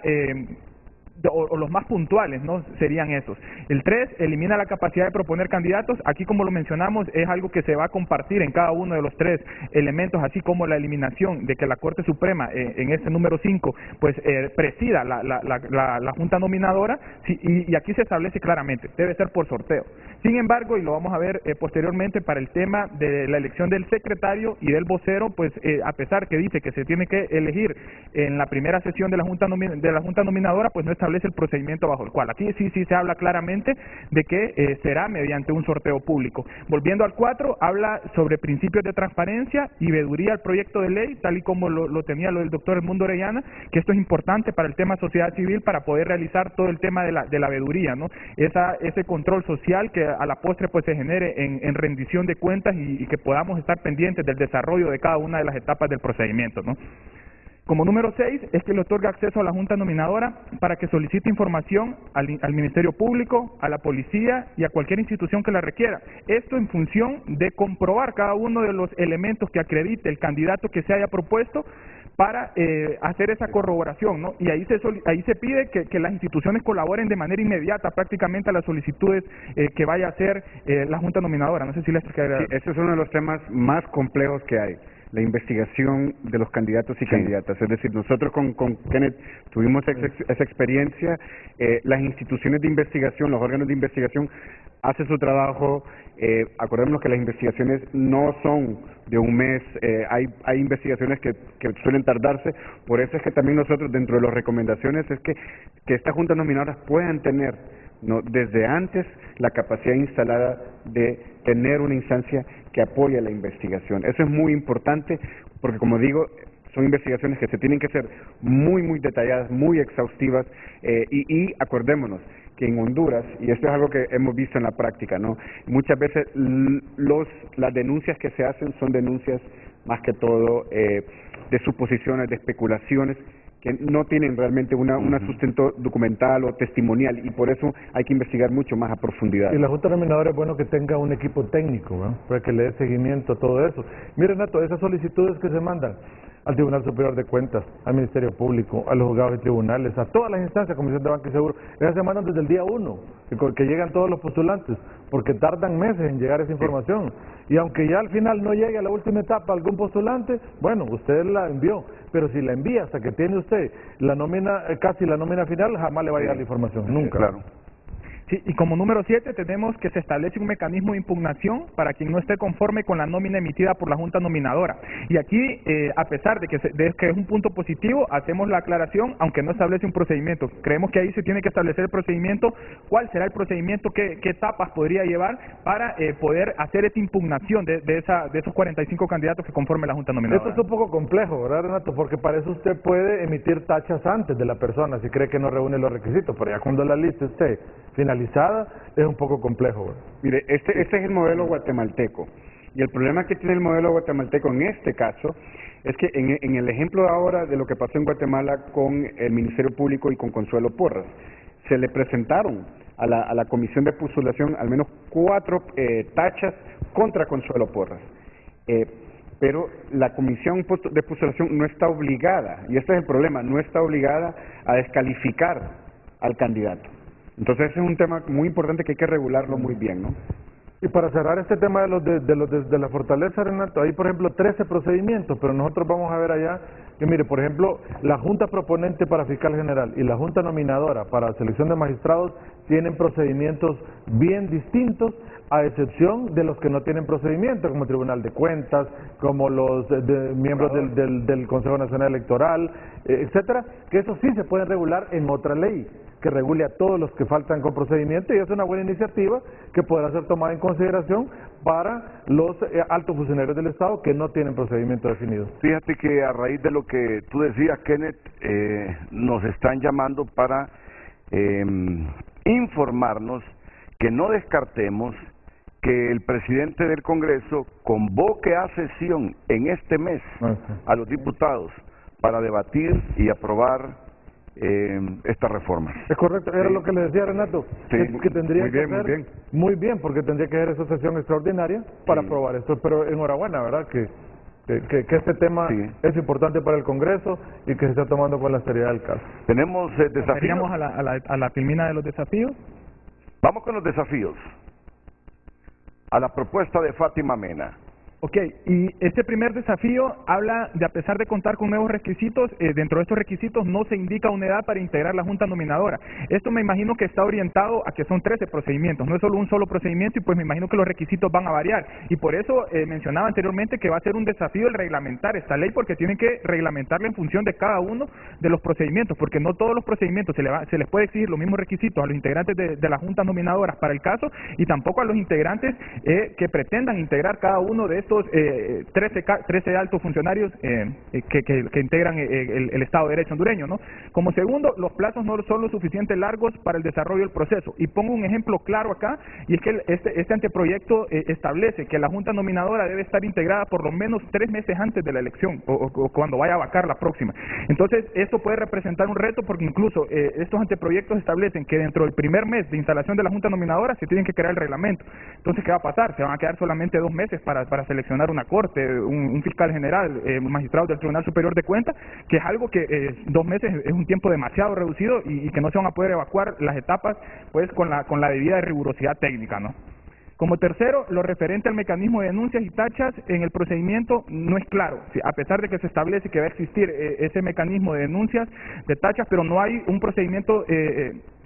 O los más puntuales, ¿no? Serían esos. El 3, elimina la capacidad de proponer candidatos. Aquí, como lo mencionamos, es algo que se va a compartir en cada uno de los 3 elementos, así como la eliminación de que la Corte Suprema, en este número 5, pues presida la Junta Nominadora, y aquí se establece claramente, debe ser por sorteo. Sin embargo, y lo vamos a ver posteriormente, para el tema de la elección del secretario y del vocero, pues a pesar que dice que se tiene que elegir en la primera sesión de la Junta Nominadora, pues no establece el procedimiento bajo el cual. Aquí sí se habla claramente de que será mediante un sorteo público. Volviendo al 4, habla sobre principios de transparencia y veeduría al proyecto de ley, tal y como lo tenía lo del doctor Edmundo Orellana, que esto es importante para el tema sociedad civil, para poder realizar todo el tema de la veeduría, ¿no? Ese control social que a la postre pues se genere en rendición de cuentas y que podamos estar pendientes del desarrollo de cada una de las etapas del procedimiento, ¿no? Como número 6, es que le otorga acceso a la Junta Nominadora para que solicite información al Ministerio Público, a la Policía y a cualquier institución que la requiera. Esto en función de comprobar cada uno de los elementos que acredite el candidato que se haya propuesto para hacer esa corroboración, ¿no? Y ahí se pide que las instituciones colaboren de manera inmediata prácticamente a las solicitudes que vaya a hacer la Junta Nominadora. No sé si les queda... Sí, ese es uno de los temas más complejos que hay, la investigación de los candidatos y candidatas. Es decir, nosotros con Kenneth tuvimos esa experiencia. Las instituciones de investigación, los órganos de investigación hacen su trabajo. Acordémonos que las investigaciones no son de un mes, hay investigaciones que suelen tardarse. Por eso es que también nosotros, dentro de las recomendaciones, es que estas juntas nominadoras puedan tener, ¿no?, desde antes la capacidad instalada de tener una instancia que apoye la investigación. Eso es muy importante porque, como digo, son investigaciones que se tienen que ser muy, muy detalladas, muy exhaustivas, y acordémonos que en Honduras, y esto es algo que hemos visto en la práctica, ¿no?, muchas veces las denuncias que se hacen son denuncias más que todo de suposiciones, de especulaciones, que no tienen realmente una sustento documental o testimonial, y por eso hay que investigar mucho más a profundidad. Y la Junta Nominadora es bueno que tenga un equipo técnico, ¿no?, para que le dé seguimiento a todo eso. Mire, Renato, esas solicitudes que se mandan al Tribunal Superior de Cuentas, al Ministerio Público, a los juzgados y tribunales, a todas las instancias, Comisión de Banco y Seguro, esas se mandan desde el día 1, que llegan todos los postulantes, porque tardan meses en llegar esa información. Y aunque ya al final no llegue a la última etapa algún postulante, bueno, usted la envió, pero si la envía hasta que tiene usted la nómina, casi la nómina final, jamás le va a llegar la información, nunca. Claro. Sí, y como número 7 tenemos que se establece un mecanismo de impugnación para quien no esté conforme con la nómina emitida por la Junta Nominadora. Y aquí, a pesar de que es un punto positivo, hacemos la aclaración, aunque no establece un procedimiento. Creemos que ahí se tiene que establecer el procedimiento, cuál será el procedimiento, qué etapas podría llevar para poder hacer esta impugnación de esos 45 candidatos que conforme la Junta Nominadora. Esto es un poco complejo, ¿verdad, Renato? Porque para eso usted puede emitir tachas antes de la persona si cree que no reúne los requisitos, pero ya cuando la lista esté finalizada es un poco complejo, ¿verdad? Mire, este es el modelo guatemalteco, y el problema que tiene el modelo guatemalteco en este caso es que en el ejemplo de ahora de lo que pasó en Guatemala con el Ministerio Público y con Consuelo Porras, se le presentaron a la Comisión de Postulación al menos 4 tachas contra Consuelo Porras, pero la Comisión de Postulación no está obligada, y este es el problema, no está obligada a descalificar al candidato. Entonces ese es un tema muy importante que hay que regularlo muy bien, ¿no? Y para cerrar este tema de la fortaleza, Renato, hay por ejemplo 13 procedimientos, pero nosotros vamos a ver allá que mire, por ejemplo, la Junta Proponente para Fiscal General y la Junta Nominadora para Selección de Magistrados tienen procedimientos bien distintos, a excepción de los que no tienen procedimiento, como el Tribunal de Cuentas, como los miembros del Consejo Nacional Electoral, etcétera, que eso sí se puede regular en otra ley que regule a todos los que faltan con procedimiento, y es una buena iniciativa que podrá ser tomada en consideración para los altos funcionarios del Estado que no tienen procedimiento definido. Fíjate que a raíz de lo que tú decías, Kenneth, nos están llamando para informarnos que no descartemos que el presidente del Congreso convoque a sesión en este mes a los diputados para debatir y aprobar estas reformas. Es correcto, era lo que le decía Renato, que tendría muy bien, que ser muy bien, porque tendría que ser esa sesión extraordinaria para aprobar esto, pero enhorabuena, ¿verdad? Que este tema es importante para el Congreso y que se está tomando con la seriedad del caso. Tenemos desafíos. ¿Vamos a la filmina de los desafíos? Vamos con los desafíos. A la propuesta de Fátima Mena. Ok, y este primer desafío habla de, a pesar de contar con nuevos requisitos, dentro de estos requisitos no se indica una edad para integrar la Junta Nominadora. Esto me imagino que está orientado a que son 13 procedimientos, no es solo un solo procedimiento, y pues me imagino que los requisitos van a variar. Y por eso mencionaba anteriormente que va a ser un desafío el reglamentar esta ley, porque tienen que reglamentarla en función de cada uno de los procedimientos, porque no todos los procedimientos se les puede exigir los mismos requisitos a los integrantes de las Juntas Nominadoras para el caso, y tampoco a los integrantes que pretendan integrar cada uno de estos 13 altos funcionarios que integran el Estado de Derecho hondureño, ¿no? Como segundo, los plazos no son lo suficiente largos para el desarrollo del proceso. Y pongo un ejemplo claro acá, y es que este anteproyecto establece que la Junta Nominadora debe estar integrada por lo menos 3 meses antes de la elección, o cuando vaya a vacar la próxima. Entonces, esto puede representar un reto, porque incluso estos anteproyectos establecen que dentro del primer mes de instalación de la Junta Nominadora se tienen que crear el reglamento. Entonces, ¿qué va a pasar? Se van a quedar solamente 2 meses para seleccionar una corte, un fiscal general, un magistrado del Tribunal Superior de Cuentas, que es algo que 2 meses es un tiempo demasiado reducido y que no se van a poder evacuar las etapas pues con la debida rigurosidad técnica, ¿no? Como tercero, lo referente al mecanismo de denuncias y tachas en el procedimiento no es claro, a pesar de que se establece que va a existir ese mecanismo de denuncias, de tachas, pero no hay un procedimiento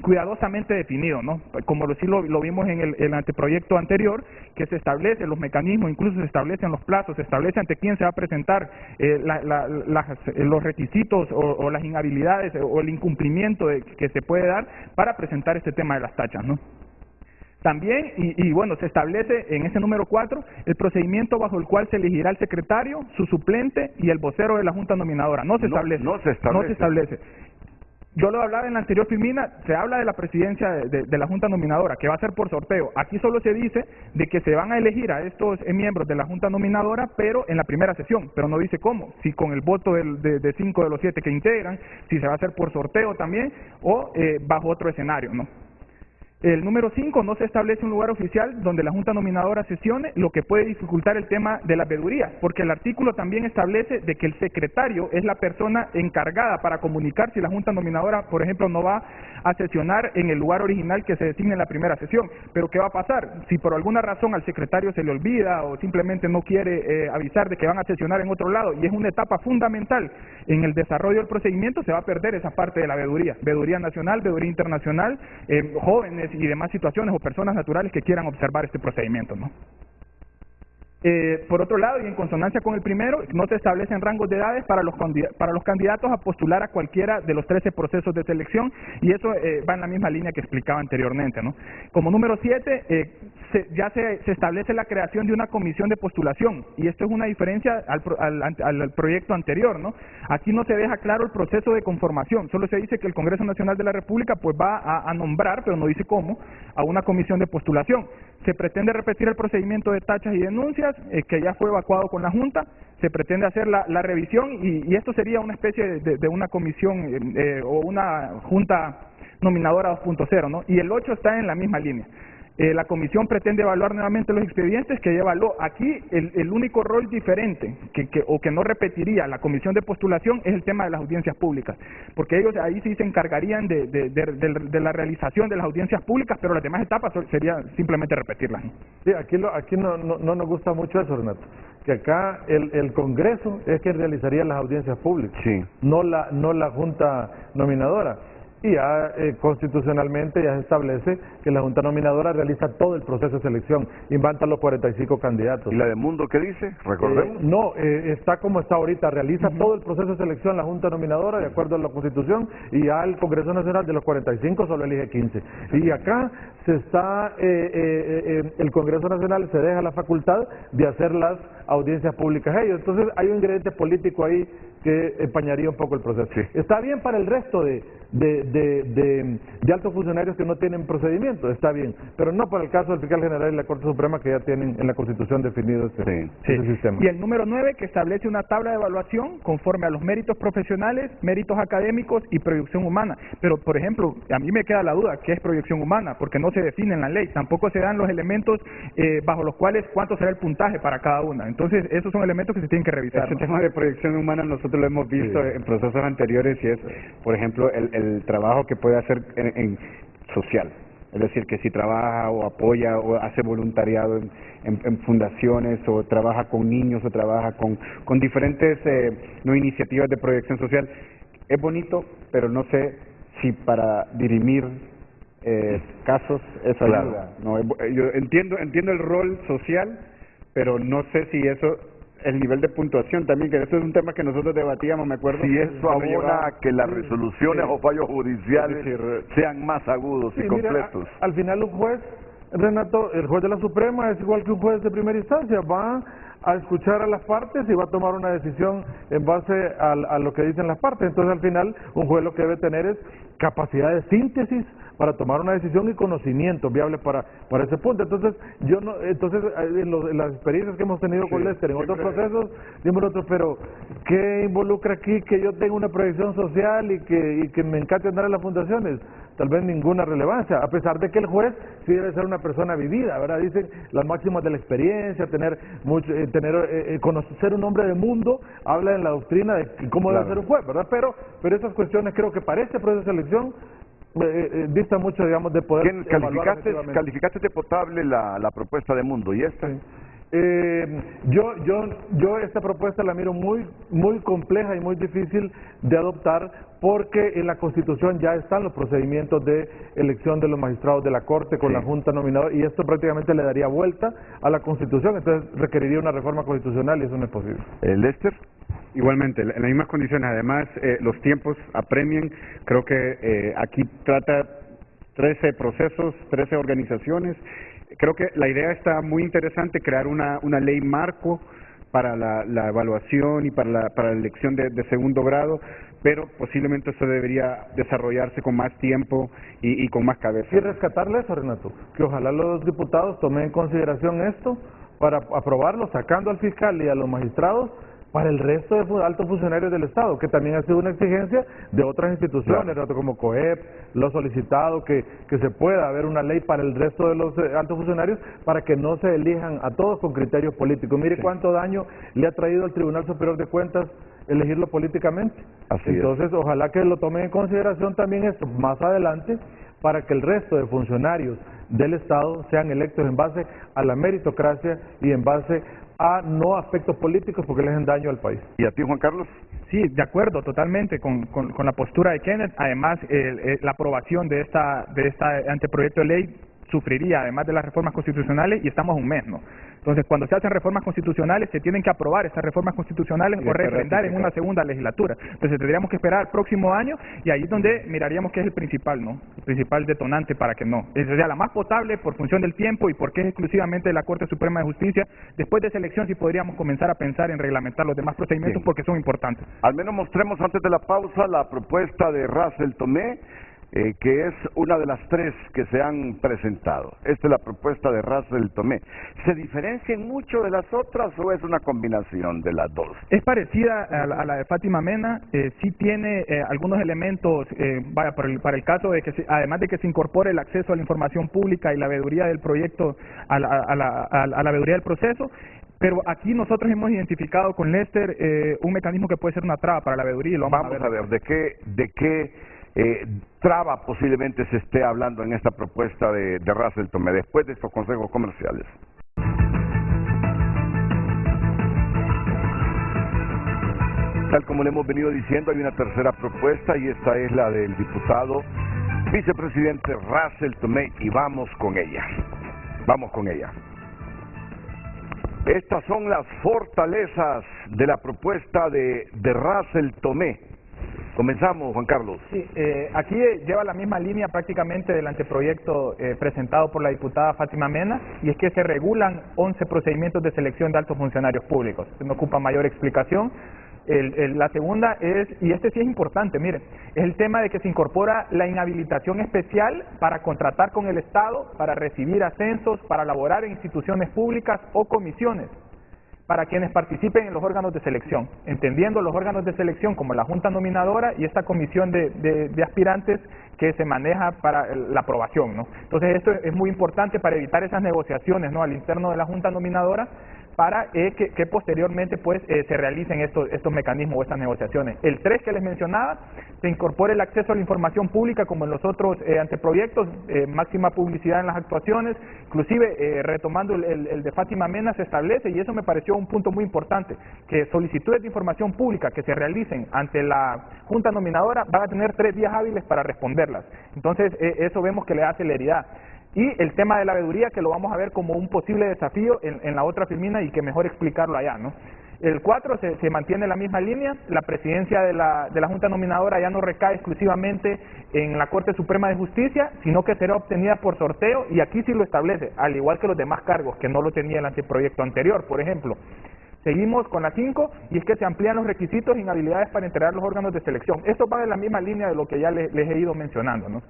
cuidadosamente definido, ¿no? Como sí lo vimos en el anteproyecto anterior, que se establecen los mecanismos, incluso se establecen los plazos, se establece ante quién se va a presentar los requisitos o las inhabilidades o el incumplimiento que se puede dar para presentar este tema de las tachas, ¿no? También, y bueno, se establece en ese número 4 el procedimiento bajo el cual se elegirá el secretario, su suplente y el vocero de la Junta Nominadora. No se establece. Yo lo hablaba en la anterior filmina, se habla de la presidencia de la Junta Nominadora, que va a ser por sorteo. Aquí solo se dice de que se van a elegir a estos miembros de la Junta Nominadora, pero en la primera sesión, pero no dice cómo, si con el voto de 5 de los 7 que integran, si se va a hacer por sorteo también, o bajo otro escenario, ¿no? El número 5, no se establece un lugar oficial donde la Junta Nominadora sesione, lo que puede dificultar el tema de las vedurías, porque el artículo también establece de que el secretario es la persona encargada para comunicar si la Junta Nominadora, por ejemplo, no va a sesionar en el lugar original que se designe en la primera sesión. Pero ¿qué va a pasar? Si por alguna razón al secretario se le olvida o simplemente no quiere avisar de que van a sesionar en otro lado, y es una etapa fundamental en el desarrollo del procedimiento, se va a perder esa parte de la veeduría nacional, veeduría internacional, jóvenes y demás situaciones o personas naturales que quieran observar este procedimiento, ¿no? Por otro lado, y en consonancia con el primero, no se establecen rangos de edades para los candidatos a postular a cualquiera de los 13 procesos de selección, y eso va en la misma línea que explicaba anteriormente, ¿no? Como número 7, ya se establece la creación de una comisión de postulación, y esto es una diferencia al proyecto anterior, ¿no? Aquí no se deja claro el proceso de conformación, solo se dice que el Congreso Nacional de la República pues va a nombrar, pero no dice cómo, a una comisión de postulación. Se pretende repetir el procedimiento de tachas y denuncias, que ya fue evacuado con la Junta. Se pretende hacer la revisión y esto sería una especie de una comisión o una Junta Nominadora 2.0, ¿no? Y el 8 está en la misma línea. La comisión pretende evaluar nuevamente los expedientes que ya evaluó. Aquí el único rol diferente que no repetiría la comisión de postulación es el tema de las audiencias públicas, porque ellos ahí sí se encargarían de la realización de las audiencias públicas, pero las demás etapas sería simplemente repetirlas. Sí, aquí no nos gusta mucho eso, Renato, que acá el Congreso es quien realizaría las audiencias públicas, sí, no la Junta Nominadora. Y ya constitucionalmente ya se establece que la Junta Nominadora realiza todo el proceso de selección, inventa los 45 candidatos. ¿Y la de Mundo qué dice? Recordemos. No, está como está ahorita, realiza todo el proceso de selección la Junta Nominadora de acuerdo a la Constitución, y ya el Congreso Nacional de los 45 solo elige 15. Y acá se está, el Congreso Nacional se deja la facultad de hacer las audiencias públicas ellos. Entonces hay un ingrediente político ahí que empañaría un poco el proceso. Sí. Está bien para el resto de altos funcionarios que no tienen procedimiento, está bien, pero no para el caso del fiscal general y la Corte Suprema, que ya tienen en la Constitución definido ese sistema. Y el número 9, que establece una tabla de evaluación conforme a los méritos profesionales, méritos académicos y proyección humana. Pero, por ejemplo, a mí me queda la duda, ¿qué es proyección humana? Porque no se define en la ley, tampoco se dan los elementos bajo los cuales cuánto será el puntaje para cada una. Entonces, esos son elementos que se tienen que revisar. Este tema de proyección humana nosotros lo hemos visto en procesos anteriores, y es, por ejemplo, el trabajo que puede hacer en social. Es decir, que si trabaja o apoya o hace voluntariado en fundaciones, o trabaja con niños, o trabaja con diferentes iniciativas de proyección social, es bonito, pero no sé si para dirimir casos eso ayuda. No, yo entiendo el rol social, pero no sé si eso, el nivel de puntuación también, que eso es un tema que nosotros debatíamos, me acuerdo. Si eso abona a que las resoluciones o fallos judiciales sean más agudos y completos. Mira, al final un juez, Renato, el juez de la Suprema es igual que un juez de primera instancia, va a escuchar a las partes y va a tomar una decisión en base a lo que dicen las partes. Entonces al final un juez lo que debe tener es capacidad de síntesis para tomar una decisión y conocimiento viable para ese punto. Entonces en las experiencias que hemos tenido con Lester en otros procesos, dimos nosotros, pero ¿qué involucra aquí que yo tenga una proyección social y que me encante andar en las fundaciones? Tal vez ninguna relevancia, a pesar de que el juez sí debe ser una persona vivida, ¿verdad? Dicen las máximas de la experiencia, conocer un hombre de mundo, habla en la doctrina de cómo debe ser un juez, ¿verdad? Pero esas cuestiones creo que para este proceso de selección dista mucho, digamos, de poder... Calificaste de potable la propuesta de Mundo, ¿y esta? Sí. Yo esta propuesta la miro muy compleja y muy difícil de adoptar, porque en la Constitución ya están los procedimientos de elección de los magistrados de la Corte con la Junta Nominadora, y esto prácticamente le daría vuelta a la Constitución, entonces requeriría una reforma constitucional y eso no es posible. ¿Lester? Igualmente, en las mismas condiciones. Además, los tiempos apremian. Creo que aquí trata 13 procesos, 13 organizaciones. Creo que la idea está muy interesante, crear una ley marco para la evaluación y para la elección de segundo grado, pero posiblemente eso debería desarrollarse con más tiempo y con más cabeza. Y rescatarle eso, Renato, que ojalá los diputados tomen en consideración esto para aprobarlo, sacando al fiscal y a los magistrados para el resto de altos funcionarios del Estado, que también ha sido una exigencia de otras instituciones, claro, como COEP, lo solicitado, que se pueda haber una ley para el resto de los altos funcionarios, para que no se elijan a todos con criterios políticos. Mire cuánto daño le ha traído al Tribunal Superior de Cuentas elegirlo políticamente. Entonces, ojalá que lo tomen en consideración también esto más adelante, para que el resto de funcionarios del Estado sean electos en base a la meritocracia y en base a no aspectos políticos, porque le hacen daño al país. ¿Y a ti, Juan Carlos? Sí, de acuerdo totalmente con la postura de Kenneth. Además, la aprobación de esta anteproyecto de ley sufriría, además de las reformas constitucionales, y estamos a un mes, ¿no? Entonces, cuando se hacen reformas constitucionales, se tienen que aprobar estas reformas constitucionales o refrendar en una segunda legislatura. Entonces, tendríamos que esperar el próximo año, y ahí es donde miraríamos que es el principal, ¿no? El principal detonante para que no. Esa sería la más potable por función del tiempo y porque es exclusivamente de la Corte Suprema de Justicia. Después de esa elección, sí podríamos comenzar a pensar en reglamentar los demás procedimientos, porque son importantes. Al menos mostremos antes de la pausa la propuesta de Russell Tomé que es una de las 3 que se han presentado. Esta es la propuesta de Russell Tomé. ¿Se diferencian mucho de las otras o es una combinación de las 2? Es parecida a la de Fátima Mena, sí tiene algunos elementos, para el caso de que además de que se incorpore el acceso a la información pública y la veeduría del proyecto a la veeduría del proceso. Pero aquí nosotros hemos identificado con Lester un mecanismo que puede ser una traba para la veeduría y lo vamos a ver. ¿De qué traba posiblemente se esté hablando en esta propuesta de Russell Tomé después de estos consejos comerciales? Tal como le hemos venido diciendo, hay una tercera propuesta y esta es la del diputado vicepresidente Russell Tomé y vamos con ella. Vamos con ella. Estas son las fortalezas de la propuesta de Russell Tomé. Comenzamos, Juan Carlos. Sí, aquí lleva la misma línea prácticamente del anteproyecto presentado por la diputada Fátima Mena, y es que se regulan 11 procedimientos de selección de altos funcionarios públicos. No ocupa mayor explicación. La segunda es, y este sí es importante, miren, es el tema de que se incorpora la inhabilitación especial para contratar con el Estado, para recibir ascensos, para laborar en instituciones públicas o comisiones, para quienes participen en los órganos de selección, entendiendo los órganos de selección como la Junta Nominadora y esta comisión de aspirantes que se maneja para la aprobación, ¿no? Entonces esto es muy importante para evitar esas negociaciones, ¿no?, al interno de la Junta Nominadora, para que posteriormente pues se realicen estos mecanismos o estas negociaciones. El 3 que les mencionaba, se incorpora el acceso a la información pública como en los otros anteproyectos, máxima publicidad en las actuaciones, inclusive retomando el de Fátima Mena se establece, y eso me pareció un punto muy importante, que solicitudes de información pública que se realicen ante la Junta Nominadora van a tener 3 días hábiles para responderlas. Entonces eso vemos que le da celeridad. Y el tema de la veeduría, que lo vamos a ver como un posible desafío en la otra filmina y que mejor explicarlo allá, ¿no? El 4 se mantiene la misma línea, la presidencia de la Junta Nominadora ya no recae exclusivamente en la Corte Suprema de Justicia, sino que será obtenida por sorteo, y aquí sí lo establece, al igual que los demás cargos, que no lo tenía el anteproyecto anterior, por ejemplo. Seguimos con la 5, y es que se amplían los requisitos e inhabilidades para integrar los órganos de selección. Esto va en la misma línea de lo que ya les he ido mencionando, ¿no?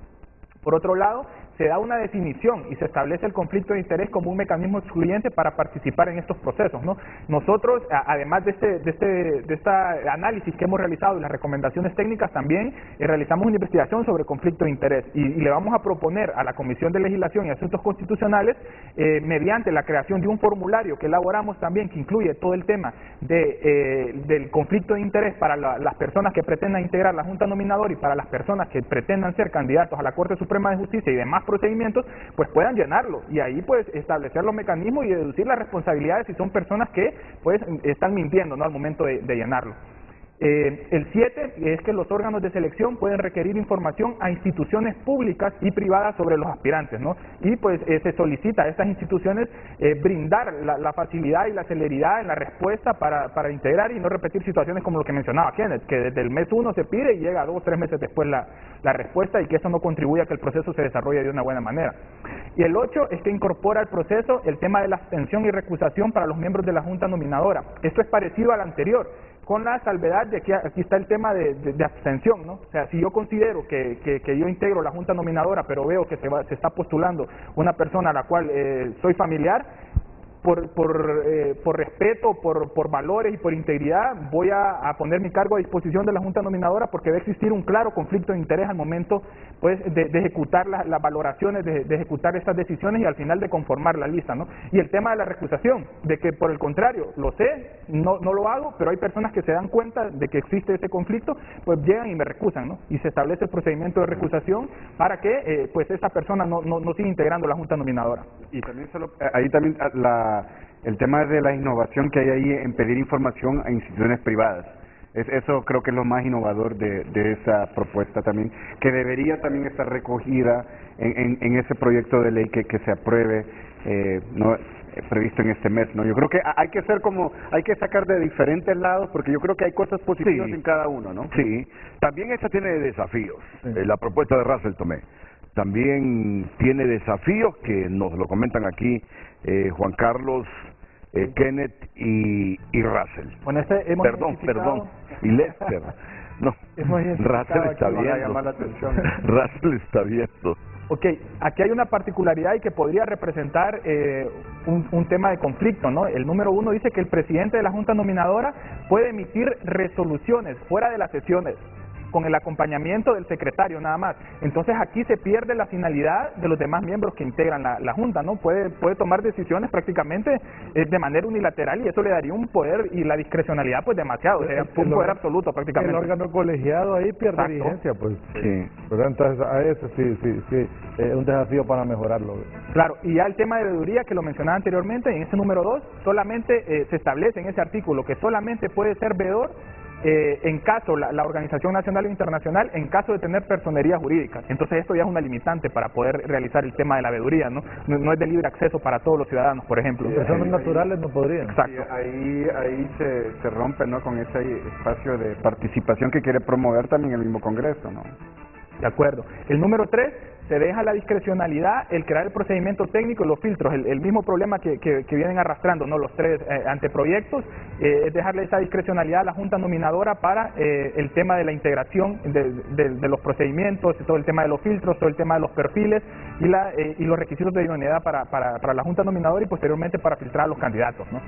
Por otro lado, se da una definición y se establece el conflicto de interés como un mecanismo excluyente para participar en estos procesos, ¿no? Nosotros, además de este análisis que hemos realizado y las recomendaciones técnicas, también realizamos una investigación sobre conflicto de interés y le vamos a proponer a la Comisión de Legislación y Asuntos Constitucionales, mediante la creación de un formulario que elaboramos también, que incluye todo el tema del conflicto de interés para las personas que pretendan integrar la Junta Nominadora y para las personas que pretendan ser candidatos a la Corte Suprema de Justicia y demás procedimientos, pues puedan llenarlo y ahí pues establecer los mecanismos y deducir las responsabilidades si son personas que pues están mintiendo, ¿no?, al momento de llenarlo. El 7 es que los órganos de selección pueden requerir información a instituciones públicas y privadas sobre los aspirantes, ¿no? Y pues se solicita a estas instituciones brindar la facilidad y la celeridad en la respuesta para integrar y no repetir situaciones como lo que mencionaba Kenneth, que desde el mes 1 se pide y llega 2 o 3 meses después la respuesta, y que eso no contribuye a que el proceso se desarrolle de una buena manera. Y el 8 es que incorpora al proceso el tema de la abstención y recusación para los miembros de la Junta Nominadora. Esto es parecido al anterior, con la salvedad de que aquí está el tema de abstención, ¿no? O sea, si yo considero que yo integro la Junta Nominadora, pero veo que se está postulando una persona a la cual soy familiar, por respeto, por valores y por integridad, voy a poner mi cargo a disposición de la Junta Nominadora, porque va a existir un claro conflicto de interés al momento pues de ejecutar las valoraciones, de ejecutar estas decisiones y al final de conformar la lista, ¿no? Y el tema de la recusación, de que por el contrario, lo sé, no lo hago, pero hay personas que se dan cuenta de que existe ese conflicto, pues llegan y me recusan, ¿no? Y se establece el procedimiento de recusación para que pues esa persona no siga integrando la Junta Nominadora. Y también ahí también el tema de la innovación que hay ahí en pedir información a instituciones privadas. Eso creo que es lo más innovador de esa propuesta también, que debería también estar recogida en ese proyecto de ley que se apruebe, no previsto en este mes, ¿no? Yo creo que hay que sacar de diferentes lados, porque yo creo que hay cosas positivas en cada uno, ¿no? Sí, también esta tiene desafíos, la propuesta de Russell Tomé. También tiene desafíos que nos lo comentan aquí Juan Carlos, Kenneth y Russell. Bueno, perdón, y Lester. No, Russell está viendo. Russell está viendo. Ok, aquí hay una particularidad y que podría representar un tema de conflicto, ¿no? El número 1 dice que el presidente de la Junta Nominadora puede emitir resoluciones fuera de las sesiones, con el acompañamiento del secretario nada más. Entonces aquí se pierde la finalidad de los demás miembros que integran la Junta, ¿no? Puede tomar decisiones prácticamente de manera unilateral y eso le daría un poder y la discrecionalidad pues demasiado, o sea, un poder absoluto prácticamente. El órgano colegiado ahí pierde vigencia, pues. Sí. ¿Verdad? Entonces a eso sí, es un desafío para mejorarlo. Claro, y ya el tema de veeduría que lo mencionaba anteriormente, en ese número 2, solamente se establece en ese artículo que solamente puede ser veedor en caso, la Organización Nacional e Internacional, en caso de tener personería jurídica. Entonces esto ya es una limitante para poder realizar el tema de la veeduría, ¿no? No es de libre acceso para todos los ciudadanos, por ejemplo. Personas naturales no podrían. Exacto. Ahí se rompe, ¿no?, con ese espacio de participación que quiere promover también el mismo Congreso, ¿no? De acuerdo. El número 3, se deja la discrecionalidad, el crear el procedimiento técnico y los filtros, el mismo problema que vienen arrastrando, ¿no?, los 3 anteproyectos, es dejarle esa discrecionalidad a la Junta Nominadora para el tema de la integración de los procedimientos, todo el tema de los filtros, todo el tema de los perfiles y los requisitos de idoneidad para la Junta Nominadora y posteriormente para filtrar a los candidatos, ¿no?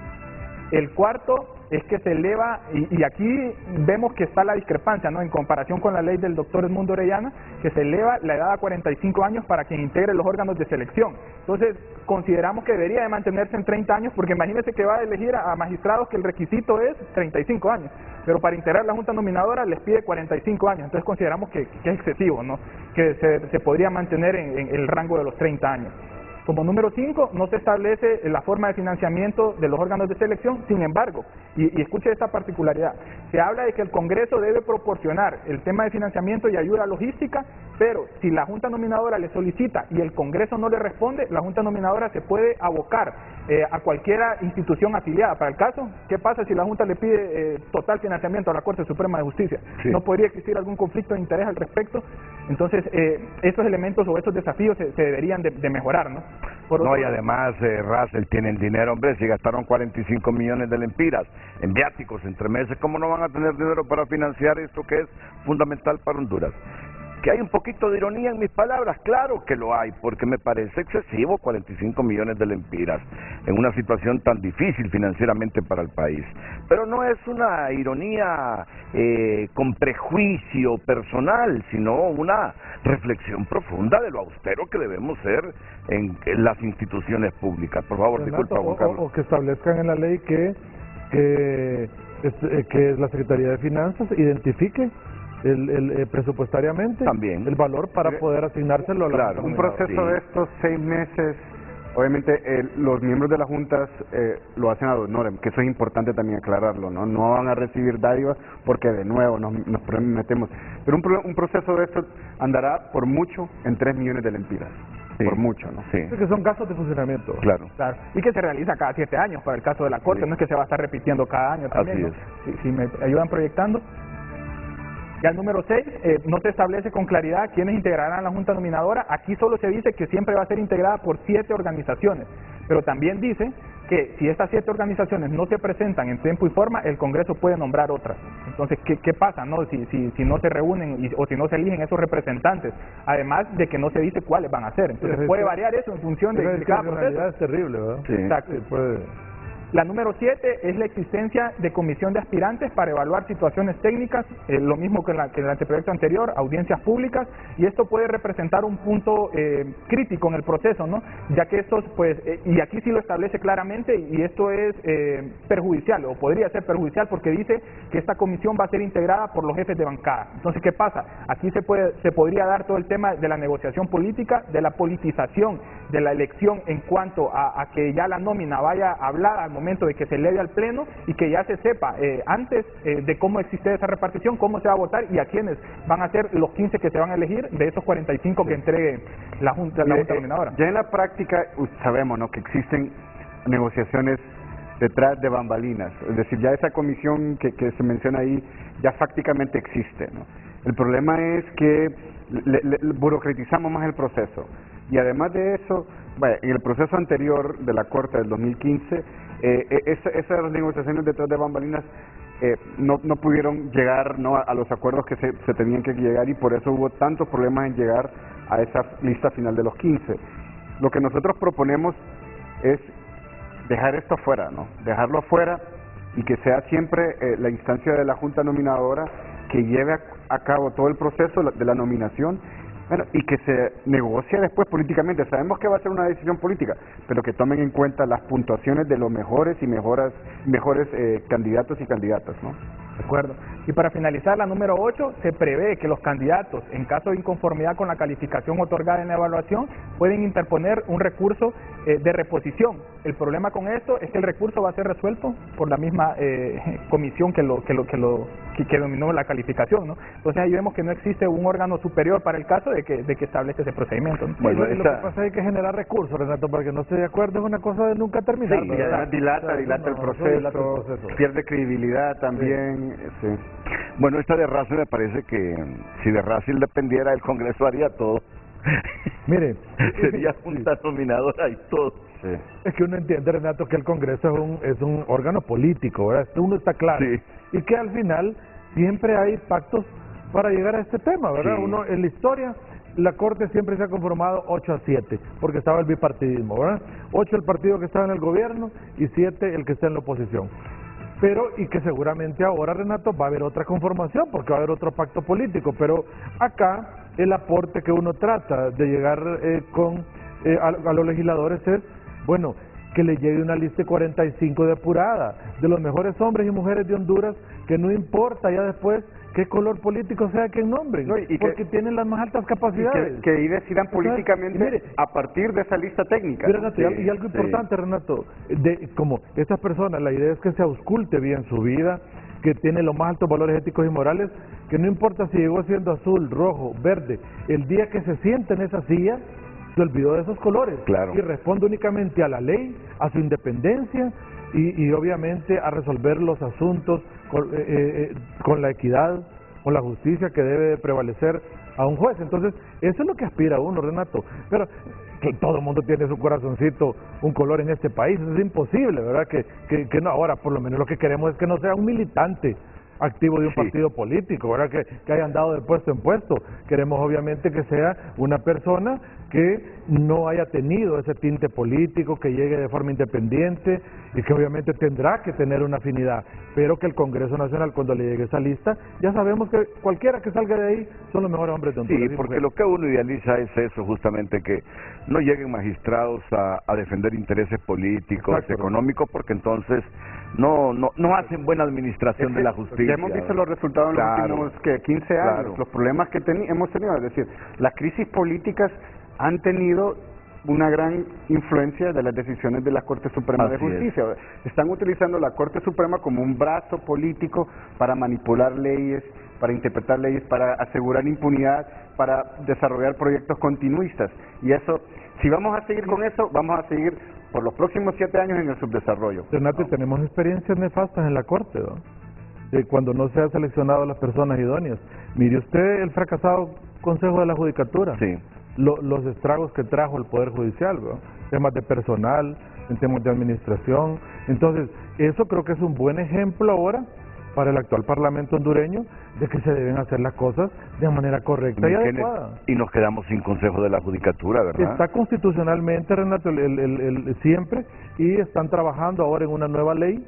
El cuarto es que se eleva, y aquí vemos que está la discrepancia, ¿no?, en comparación con la ley del doctor Edmundo Orellana, que se eleva la edad a 45 años para quien integre los órganos de selección. Entonces, consideramos que debería de mantenerse en 30 años, porque imagínense que va a elegir a magistrados que el requisito es 35 años, pero para integrar la Junta Nominadora les pide 45 años, entonces consideramos que es excesivo, ¿no?, que se podría mantener en el rango de los 30 años. Como número 5, no se establece la forma de financiamiento de los órganos de selección, sin embargo, y escuche esta particularidad, se habla de que el Congreso debe proporcionar el tema de financiamiento y ayuda logística, pero si la Junta Nominadora le solicita y el Congreso no le responde, la Junta Nominadora se puede abocar a cualquier institución afiliada. Para el caso, ¿qué pasa si la Junta le pide total financiamiento a la Corte Suprema de Justicia? Sí. ¿No podría existir algún conflicto de interés al respecto? Entonces, estos elementos o estos desafíos se deberían de mejorar, ¿no? No, y además, Russell, tienen dinero, hombre, si gastaron 45 millones de lempiras en viáticos entre meses, ¿cómo no van a tener dinero para financiar esto que es fundamental para Honduras? Que hay un poquito de ironía en mis palabras, claro que lo hay, porque me parece excesivo 45 millones de lempiras en una situación tan difícil financieramente para el país. Pero no es una ironía con prejuicio personal, sino una reflexión profunda de lo austero que debemos ser en las instituciones públicas. Por favor, disculpa, Juan Carlos. O que establezcan en la ley que la Secretaría de Finanzas identifique presupuestariamente también el valor para poder asignárselo a la claro, un proceso de estos 6 meses, obviamente los miembros de las juntas lo hacen ad honorem, que eso es importante también aclararlo, no van a recibir dádivas porque de nuevo nos metemos, pero un proceso de estos andará por mucho en 3 millones de lempiras. Sí. Por mucho, ¿no? Sí. Que son gastos de funcionamiento. Claro. Y que se realiza cada 7 años para el caso de la Corte, sí. No es que se va a estar repitiendo cada año también. Así es. Si me ayudan proyectando. Ya el número 6, no se establece con claridad quiénes integrarán la Junta Nominadora. Aquí solo se dice que siempre va a ser integrada por 7 organizaciones, pero también dice que si estas 7 organizaciones no se presentan en tiempo y forma, el Congreso puede nombrar otras. Entonces, ¿qué pasa, no? Si no se reúnen o si no se eligen esos representantes, además de que no se dice cuáles van a ser. Entonces, puede variar eso en función de cada proceso. Es terrible, ¿verdad? Sí. Exacto. Sí, puede. La número 7 es la existencia de comisión de aspirantes para evaluar situaciones técnicas, lo mismo que en el anteproyecto anterior, audiencias públicas, y esto puede representar un punto crítico en el proceso, ¿no? Ya que estos, pues, y aquí sí lo establece claramente, y esto es perjudicial, o podría ser perjudicial, porque dice que esta comisión va a ser integrada por los jefes de bancada. Entonces, ¿qué pasa? Aquí se podría dar todo el tema de la negociación política, de la politización de la elección en cuanto a que ya la nómina vaya hablada al momento de que se eleve al pleno y que ya se sepa antes de cómo existe esa repartición, cómo se va a votar y a quiénes van a ser los 15 que se van a elegir de esos 45 que entregue la Junta Nominadora. Ya en la práctica sabemos, ¿no?, que existen negociaciones detrás de bambalinas, es decir, ya esa comisión que se menciona ahí ya prácticamente existe, ¿no? El problema es que burocratizamos más el proceso. Y además de eso, bueno, en el proceso anterior de la Corte del 2015, esas negociaciones detrás de bambalinas no pudieron llegar, ¿no?, a los acuerdos que se tenían que llegar, y por eso hubo tantos problemas en llegar a esa lista final de los 15. Lo que nosotros proponemos es dejar esto fuera, ¿no? Dejarlo fuera, y que sea siempre la instancia de la Junta Nominadora que lleve a cabo todo el proceso de la nominación, bueno, y que se negocie después políticamente. Sabemos que va a ser una decisión política, pero que tomen en cuenta las puntuaciones de los mejores candidatos y candidatas, ¿no? De acuerdo. Y para finalizar, la número 8, se prevé que los candidatos, en caso de inconformidad con la calificación otorgada en la evaluación, pueden interponer un recurso de reposición. El problema con esto es que el recurso va a ser resuelto por la misma comisión que dominó la calificación, ¿no? Entonces ahí vemos que no existe un órgano superior para el caso de que establece ese procedimiento, ¿no? Bueno, lo que pasa es que hay que generar recursos, Renato, porque no estoy de acuerdo, es una cosa de nunca terminar. Sí, y además dilata el proceso, pierde credibilidad también. Sí. Bueno, esta de Racing me parece que si de Racing dependiera, el Congreso haría todo. Mire, sería junta nominadora y todo. Sí. Es que uno entiende, Renato, que el Congreso es un órgano político, ¿verdad? Uno está claro. Sí. Y que al final siempre hay pactos para llegar a este tema, ¿verdad? Sí. Uno, en la historia, la Corte siempre se ha conformado 8-7, porque estaba el bipartidismo, ¿verdad? 8 el partido que estaba en el gobierno y 7 el que está en la oposición. Pero, y que seguramente ahora, Renato, va a haber otra conformación, porque va a haber otro pacto político, pero acá el aporte que uno trata de llegar a los legisladores es, bueno, que le llegue una lista 45 depurada, de los mejores hombres y mujeres de Honduras, que no importa ya después qué color político sea quien nombren, no, porque tienen las más altas capacidades. Que ahí decidan políticamente, mire, a partir de esa lista técnica. Mira, Renato, y algo importante, Renato, como estas personas, la idea es que se ausculte bien su vida, que tiene los más altos valores éticos y morales, que no importa si llegó siendo azul, rojo, verde, el día que se siente en esa silla, se olvidó de esos colores, claro, y responde únicamente a la ley, a su independencia y obviamente a resolver los asuntos con la equidad, con la justicia que debe prevalecer a un juez. Entonces, eso es lo que aspira uno, Renato. Pero que todo el mundo tiene su corazoncito un color en este país, eso es imposible, ¿verdad? Que no, ahora por lo menos lo que queremos es que no sea un militante activo de un partido político, ¿verdad? Que haya andado de puesto en puesto. Queremos obviamente que sea una persona que no haya tenido ese tinte político, que llegue de forma independiente y que obviamente tendrá que tener una afinidad, pero que el Congreso Nacional, cuando le llegue esa lista, ya sabemos que cualquiera que salga de ahí son los mejores hombres de Honduras. Sí, porque lo que uno idealiza es eso, justamente, que no lleguen magistrados a defender intereses políticos, exacto, económicos, porque entonces no hacen buena administración de la justicia. Ya hemos visto los resultados en los últimos 15 años, los problemas que hemos tenido, es decir, las crisis políticas han tenido una gran influencia de las decisiones de la Corte Suprema de Justicia. Están utilizando la Corte Suprema como un brazo político para manipular leyes, para interpretar leyes, para asegurar impunidad, para desarrollar proyectos continuistas. Y eso, si vamos a seguir con eso, vamos a seguir por los próximos 7 años en el subdesarrollo. Renato, tenemos experiencias nefastas en la Corte, ¿no? Cuando no se han seleccionado a las personas idóneas. Mire usted el fracasado Consejo de la Judicatura. Sí. Los estragos que trajo el Poder Judicial, ¿no? Temas de personal, en temas de administración. Entonces, eso creo que es un buen ejemplo ahora para el actual Parlamento hondureño de que se deben hacer las cosas de manera correcta y adecuada. Y nos quedamos sin Consejo de la Judicatura, ¿verdad? Está constitucionalmente, Renato, siempre, y están trabajando ahora en una nueva ley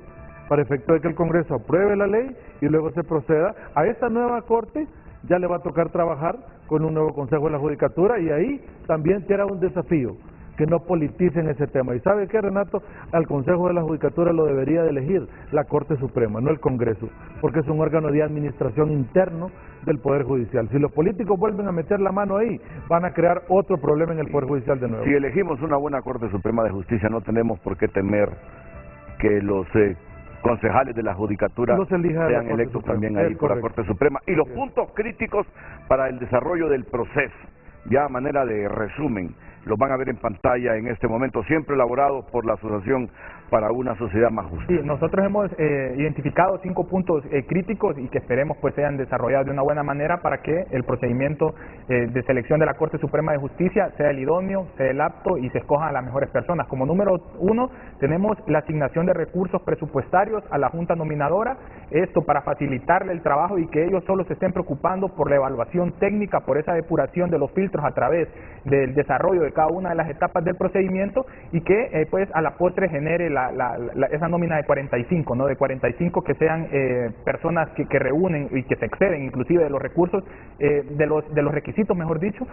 para efecto de que el Congreso apruebe la ley y luego se proceda a esta nueva Corte. Ya le va a tocar trabajar con un nuevo Consejo de la Judicatura y ahí también tiene un desafío, que no politicen ese tema. ¿Y sabe qué, Renato? Al Consejo de la Judicatura lo debería de elegir la Corte Suprema, no el Congreso, porque es un órgano de administración interno del Poder Judicial. Si los políticos vuelven a meter la mano ahí, van a crear otro problema en el Poder Judicial de nuevo. Si elegimos una buena Corte Suprema de Justicia, no tenemos por qué temer que los concejales de la Judicatura sean electos también ahí por la Corte Suprema. Y los puntos críticos para el desarrollo del proceso, ya a manera de resumen, los van a ver en pantalla en este momento, siempre elaborados por la Asociación para una Sociedad Más Justa. Sí, nosotros hemos identificado 5 puntos críticos y que esperemos pues sean desarrollados de una buena manera para que el procedimiento de selección de la Corte Suprema de Justicia sea el idóneo, sea el apto y se escojan a las mejores personas. Como número 1 tenemos la asignación de recursos presupuestarios a la Junta Nominadora, esto para facilitarle el trabajo y que ellos solo se estén preocupando por la evaluación técnica, por esa depuración de los filtros a través del desarrollo de cada una de las etapas del procedimiento y que pues a la postre genere esa nómina de 45, ¿no? De 45 que sean personas que reúnen y que se exceden inclusive de los recursos, de los requisitos, mejor dicho,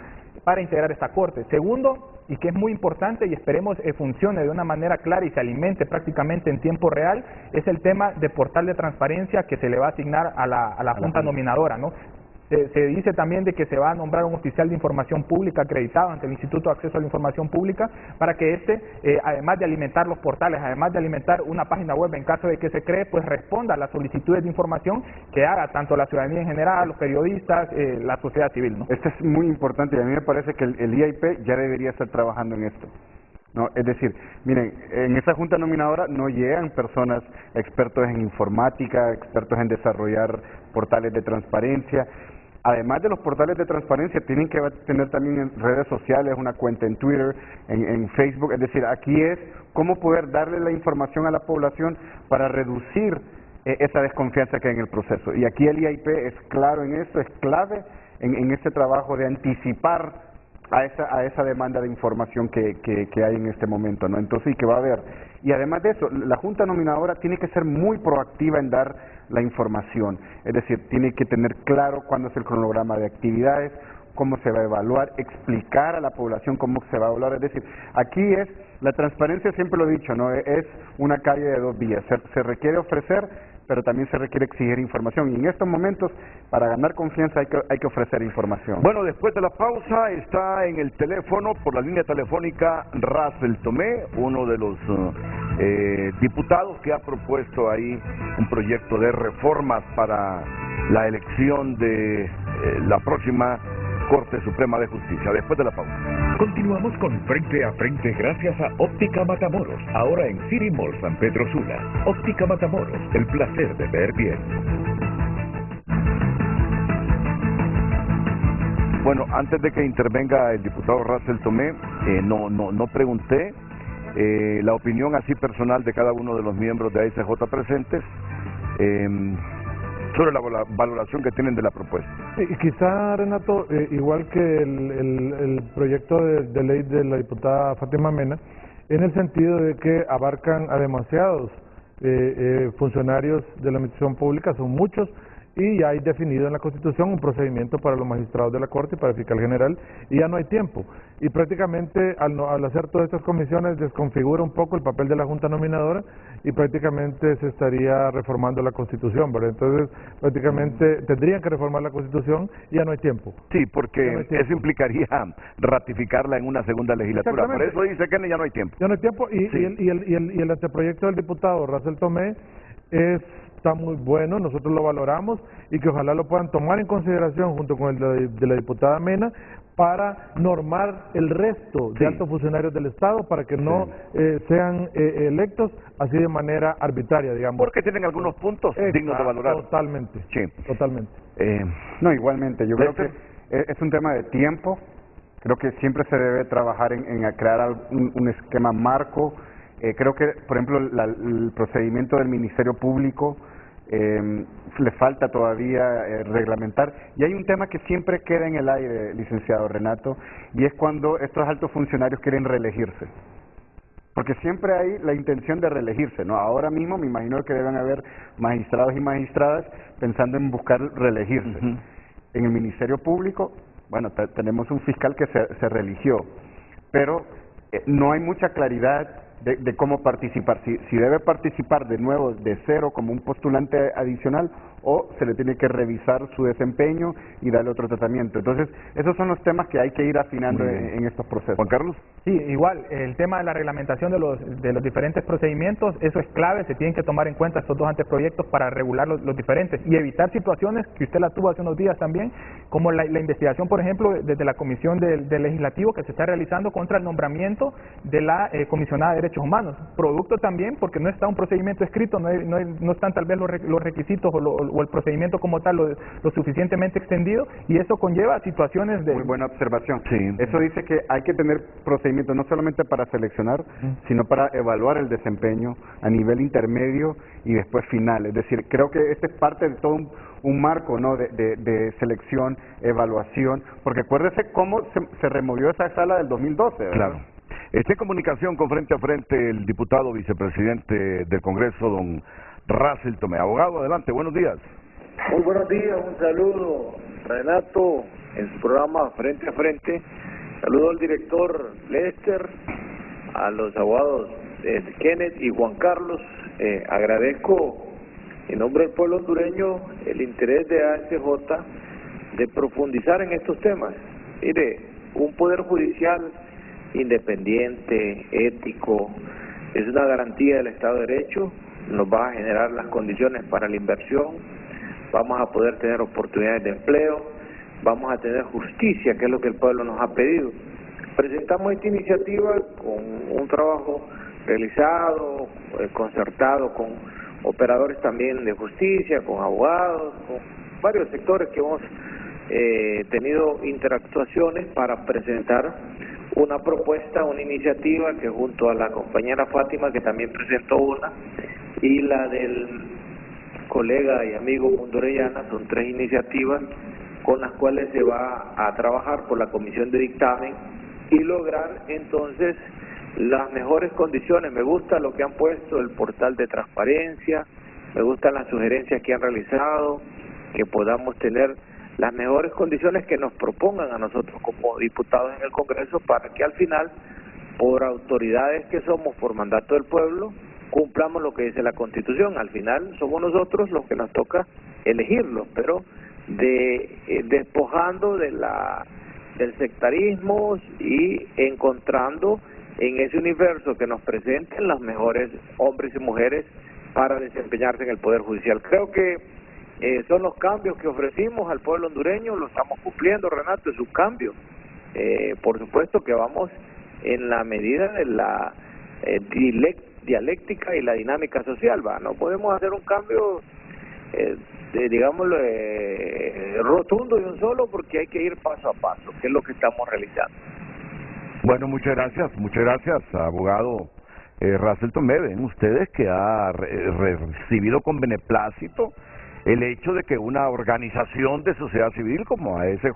para integrar esta Corte. Segundo, y que es muy importante y esperemos funcione de una manera clara y se alimente prácticamente en tiempo real, es el tema de portal de transparencia que se le va a asignar a la Junta Nominadora, ¿no? Se dice también de que se va a nombrar un oficial de información pública acreditado ante el Instituto de Acceso a la Información Pública para que además de alimentar los portales, además de alimentar una página web en caso de que se cree, pues responda a las solicitudes de información que haga tanto la ciudadanía en general, los periodistas, la sociedad civil, ¿no? Esto es muy importante y a mí me parece que el IAIP ya debería estar trabajando en esto. No, es decir, miren, en esa junta nominadora no llegan personas expertos en informática, expertos en desarrollar portales de transparencia. Además de los portales de transparencia, tienen que tener también en redes sociales, una cuenta en Twitter, en Facebook. Es decir, aquí es cómo poder darle la información a la población para reducir esa desconfianza que hay en el proceso. Y aquí el IAIP es claro en esto, es clave en este trabajo de anticipar a esa demanda de información que hay en este momento, ¿no? Entonces, y que va a haber. Y además de eso, la Junta Nominadora tiene que ser muy proactiva en dar la información, es decir, tiene que tener claro cuándo es el cronograma de actividades, cómo se va a evaluar, explicar a la población cómo se va a evaluar, es decir, aquí es, la transparencia siempre lo he dicho, ¿no? Es una calle de 2 vías, se requiere ofrecer, pero también se requiere exigir información, y en estos momentos, para ganar confianza hay que ofrecer información. Bueno, después de la pausa, está en el teléfono, por la línea telefónica, Russell Tomé, uno de los diputados que ha propuesto ahí un proyecto de reformas para la elección de la próxima Corte Suprema de Justicia. Después de la pausa. Continuamos con Frente a Frente gracias a Óptica Matamoros, ahora en City Mall San Pedro Sula. Óptica Matamoros, el placer de ver bien. Bueno, antes de que intervenga el diputado Russell Tomé, no pregunté la opinión así personal de cada uno de los miembros de ASJ presentes sobre la valoración que tienen de la propuesta. Y quizá, Renato, igual que el proyecto de ley de la diputada Fátima Mena, en el sentido de que abarcan a demasiados funcionarios de la administración pública, son muchos, y ya hay definido en la Constitución un procedimiento para los magistrados de la Corte y para el fiscal general, y ya no hay tiempo. Y prácticamente al hacer todas estas comisiones desconfigura un poco el papel de la Junta Nominadora y prácticamente se estaría reformando la Constitución, ¿verdad? Entonces prácticamente tendrían que reformar la Constitución y ya no hay tiempo. Sí, porque eso implicaría ratificarla en una segunda legislatura. Por eso dice que ya no hay tiempo. Ya no hay tiempo y el anteproyecto del diputado Russell Tomé está muy bueno, nosotros lo valoramos y que ojalá lo puedan tomar en consideración junto con el de la diputada Mena para normar el resto de altos funcionarios del Estado para que no sean electos así de manera arbitraria, digamos. Porque tienen algunos puntos dignos de valorar. Totalmente, sí. Totalmente. No, igualmente, yo creo que es un tema de tiempo, creo que siempre se debe trabajar en crear un esquema marco. Creo que, por ejemplo, el procedimiento del Ministerio Público le falta todavía reglamentar. Y hay un tema que siempre queda en el aire, licenciado Renato, y es cuando estos altos funcionarios quieren reelegirse. Porque siempre hay la intención de reelegirse, ¿no? Ahora mismo me imagino que deben haber magistrados y magistradas pensando en buscar reelegirse. En el Ministerio Público, bueno, tenemos un fiscal que se reeligió, pero no hay mucha claridad de cómo participar, si debe participar de nuevo de cero como un postulante adicional o se le tiene que revisar su desempeño y darle otro tratamiento. Entonces, esos son los temas que hay que ir afinando en estos procesos. Juan Carlos. Sí, igual, el tema de la reglamentación de los diferentes procedimientos, eso es clave, se tienen que tomar en cuenta estos dos anteproyectos para regular los diferentes y evitar situaciones que usted la tuvo hace unos días también, como la investigación, por ejemplo, desde la Comisión del Legislativo que se está realizando contra el nombramiento de la Comisionada de Derechos Humanos, producto también porque no está un procedimiento escrito, no están tal vez los requisitos o el procedimiento como tal lo suficientemente extendido, y eso conlleva situaciones de... Muy buena observación. Sí. Eso dice que hay que tener procedimientos no solamente para seleccionar, sino para evaluar el desempeño a nivel intermedio y después final. Es decir, creo que este es parte de todo un marco, ¿no?, de selección, evaluación, porque acuérdese cómo se removió esa sala del 2012, ¿verdad? Claro. Está en comunicación con Frente a Frente el diputado vicepresidente del Congreso, don Russell Tomé. Abogado, adelante, buenos días. Muy buenos días, un saludo, Renato, en su programa Frente a Frente. Saludo al director Lester, a los abogados Kenneth y Juan Carlos. Agradezco en nombre del pueblo hondureño el interés de ASJ de profundizar en estos temas. Mire, un poder judicial independiente, ético, es una garantía del Estado de Derecho, nos va a generar las condiciones para la inversión, vamos a poder tener oportunidades de empleo, vamos a tener justicia, que es lo que el pueblo nos ha pedido. Presentamos esta iniciativa con un trabajo realizado, concertado con operadores también de justicia, con abogados, con varios sectores que hemos tenido interactuaciones para presentar una propuesta, una iniciativa que junto a la compañera Fátima, que también presentó una, y la del colega y amigo Mundo Orellana, son 3 iniciativas con las cuales se va a trabajar por la comisión de dictamen y lograr entonces las mejores condiciones. Me gusta lo que han puesto, el portal de transparencia, me gustan las sugerencias que han realizado, que podamos tener las mejores condiciones que nos propongan a nosotros como diputados en el Congreso para que al final, por autoridades que somos, por mandato del pueblo, cumplamos lo que dice la Constitución. Al final somos nosotros los que nos toca elegirlos, pero despojando del sectarismo y encontrando en ese universo que nos presenten los mejores hombres y mujeres para desempeñarse en el Poder Judicial. Creo que son los cambios que ofrecimos al pueblo hondureño, lo estamos cumpliendo, Renato, es un cambio. Por supuesto que vamos en la medida de la dialéctica y la dinámica social, ¿va? No podemos hacer un cambio digámoslo, rotundo y un solo, porque hay que ir paso a paso, que es lo que estamos realizando. Bueno, muchas gracias, abogado Russell Tomé. Ven ustedes que ha recibido con beneplácito el hecho de que una organización de sociedad civil como ASJ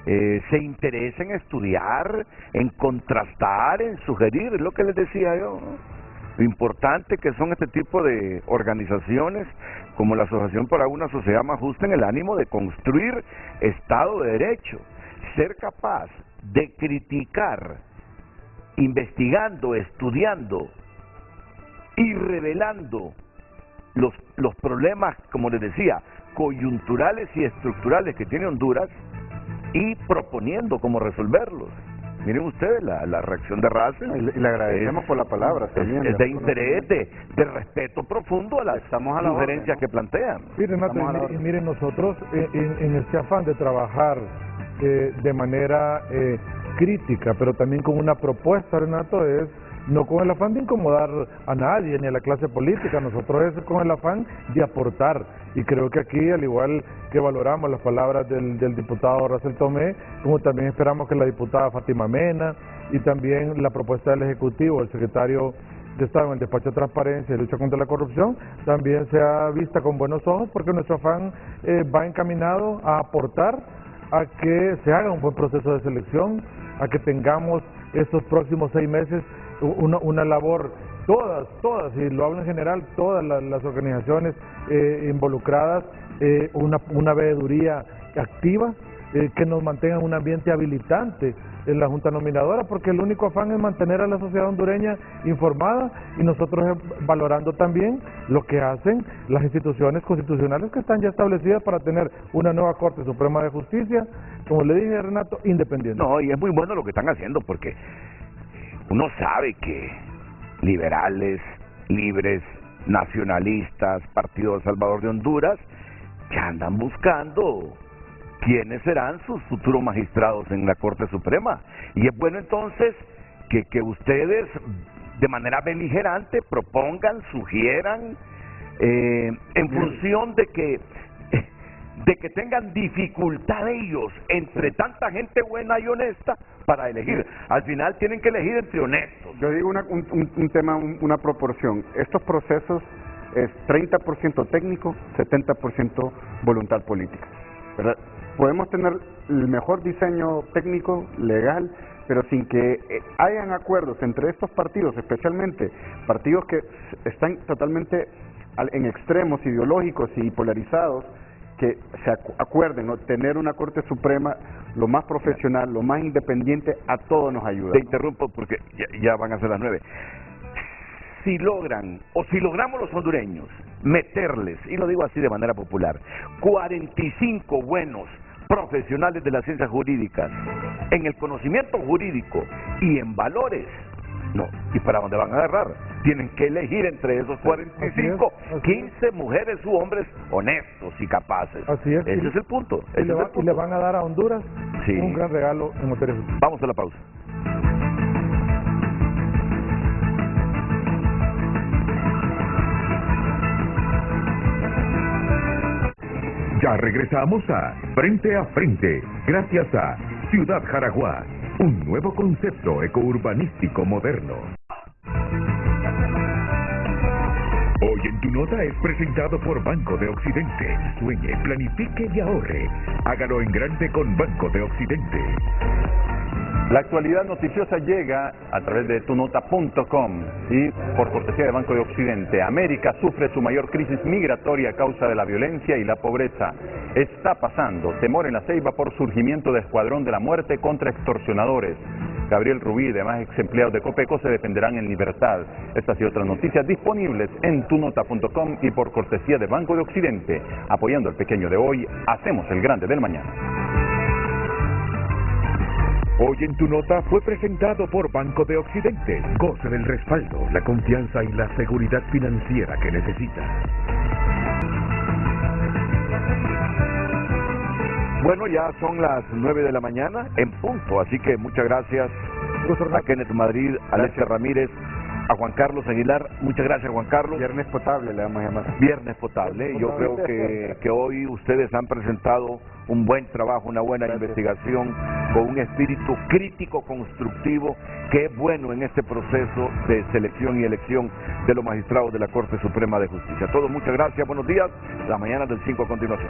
se interese en estudiar, en contrastar, en sugerir, es lo que les decía yo, ¿no? Lo importante que son este tipo de organizaciones como la Asociación para una Sociedad Más Justa en el ánimo de construir Estado de Derecho, ser capaz de criticar, investigando, estudiando y revelando los problemas, como les decía, coyunturales y estructurales que tiene Honduras y proponiendo cómo resolverlos. Miren ustedes la reacción de Russell. Y le agradecemos por la palabra también. Es de interés, de respeto profundo a las sugerencias que plantean. Sí, Renato, y miren, nosotros en este afán de trabajar de manera crítica, pero también con una propuesta, Renato, es no con el afán de incomodar a nadie, ni a la clase política, nosotros es con el afán de aportar. Y creo que aquí, al igual que valoramos las palabras del diputado Russell Tomé, como también esperamos que la diputada Fátima Mena y también la propuesta del Ejecutivo, el secretario de Estado en el Despacho de Transparencia y Lucha contra la Corrupción, también sea vista con buenos ojos, porque nuestro afán va encaminado a aportar a que se haga un buen proceso de selección, a que tengamos estos próximos 6 meses una labor, todas, y lo hablo en general, todas las organizaciones involucradas, una veeduría activa que nos mantengan un ambiente habilitante en la Junta Nominadora, porque el único afán es mantener a la sociedad hondureña informada y nosotros valorando también lo que hacen las instituciones constitucionales que están ya establecidas para tener una nueva Corte Suprema de Justicia, como le dije, Renato, independiente. No, y es muy bueno lo que están haciendo, porque uno sabe que liberales, libres, nacionalistas, Partido Salvador de Honduras, ya andan buscando quiénes serán sus futuros magistrados en la Corte Suprema. Y es bueno entonces que ustedes de manera beligerante propongan, sugieran, en función de que tengan dificultad ellos entre tanta gente buena y honesta para elegir. Al final tienen que elegir entre honestos. Yo digo un tema, una proporción. Estos procesos es 30% técnico, 70% voluntad política, ¿verdad? Podemos tener el mejor diseño técnico, legal, pero sin que hayan acuerdos entre estos partidos, especialmente partidos que están totalmente en extremos ideológicos y polarizados, que se acuerden, ¿no? Tener una Corte Suprema lo más profesional, lo más independiente, a todos nos ayuda. Te interrumpo porque ya van a ser las 9. Si logran, o si logramos los hondureños meterles, y lo digo así de manera popular, 45 buenos profesionales de las ciencias jurídicas en el conocimiento jurídico y en valores, no, ¿y para dónde van a agarrar? Tienen que elegir entre esos 45, 15 mujeres u hombres honestos y capaces. Así es. Ese es el punto. Y le van a dar a Honduras un gran regalo en materia jurídica. Vamos a la pausa. Ya regresamos a Frente, gracias a Ciudad Jaraguá, un nuevo concepto ecourbanístico moderno. Hoy en Tu Nota es presentado por Banco de Occidente. Sueñe, planifique y ahorre. Hágalo en grande con Banco de Occidente. La actualidad noticiosa llega a través de tunota.com y por cortesía de Banco de Occidente. América sufre su mayor crisis migratoria a causa de la violencia y la pobreza. Está pasando temor en la Ceiba por surgimiento de Escuadrón de la Muerte contra extorsionadores. Gabriel Rubí y demás ex empleados de Copeco se defenderán en libertad. Estas y otras noticias disponibles en tunota.com y por cortesía de Banco de Occidente. Apoyando al pequeño de hoy, hacemos el grande del mañana. Hoy en Tu Nota fue presentado por Banco de Occidente. Goce del respaldo, la confianza y la seguridad financiera que necesita. Bueno, ya son las 9 de la mañana en punto, así que muchas gracias a Kenneth Madrid, a Lester Ramírez, a Juan Carlos Aguilar. Muchas gracias, Juan Carlos. Viernes potable le vamos a llamar. Viernes potable. Yo creo que hoy ustedes han presentado un buen trabajo, una buena investigación, con un espíritu crítico, constructivo, que es bueno en este proceso de selección y elección de los magistrados de la Corte Suprema de Justicia. A todos, muchas gracias, buenos días. Las mañanas del 5 a continuación.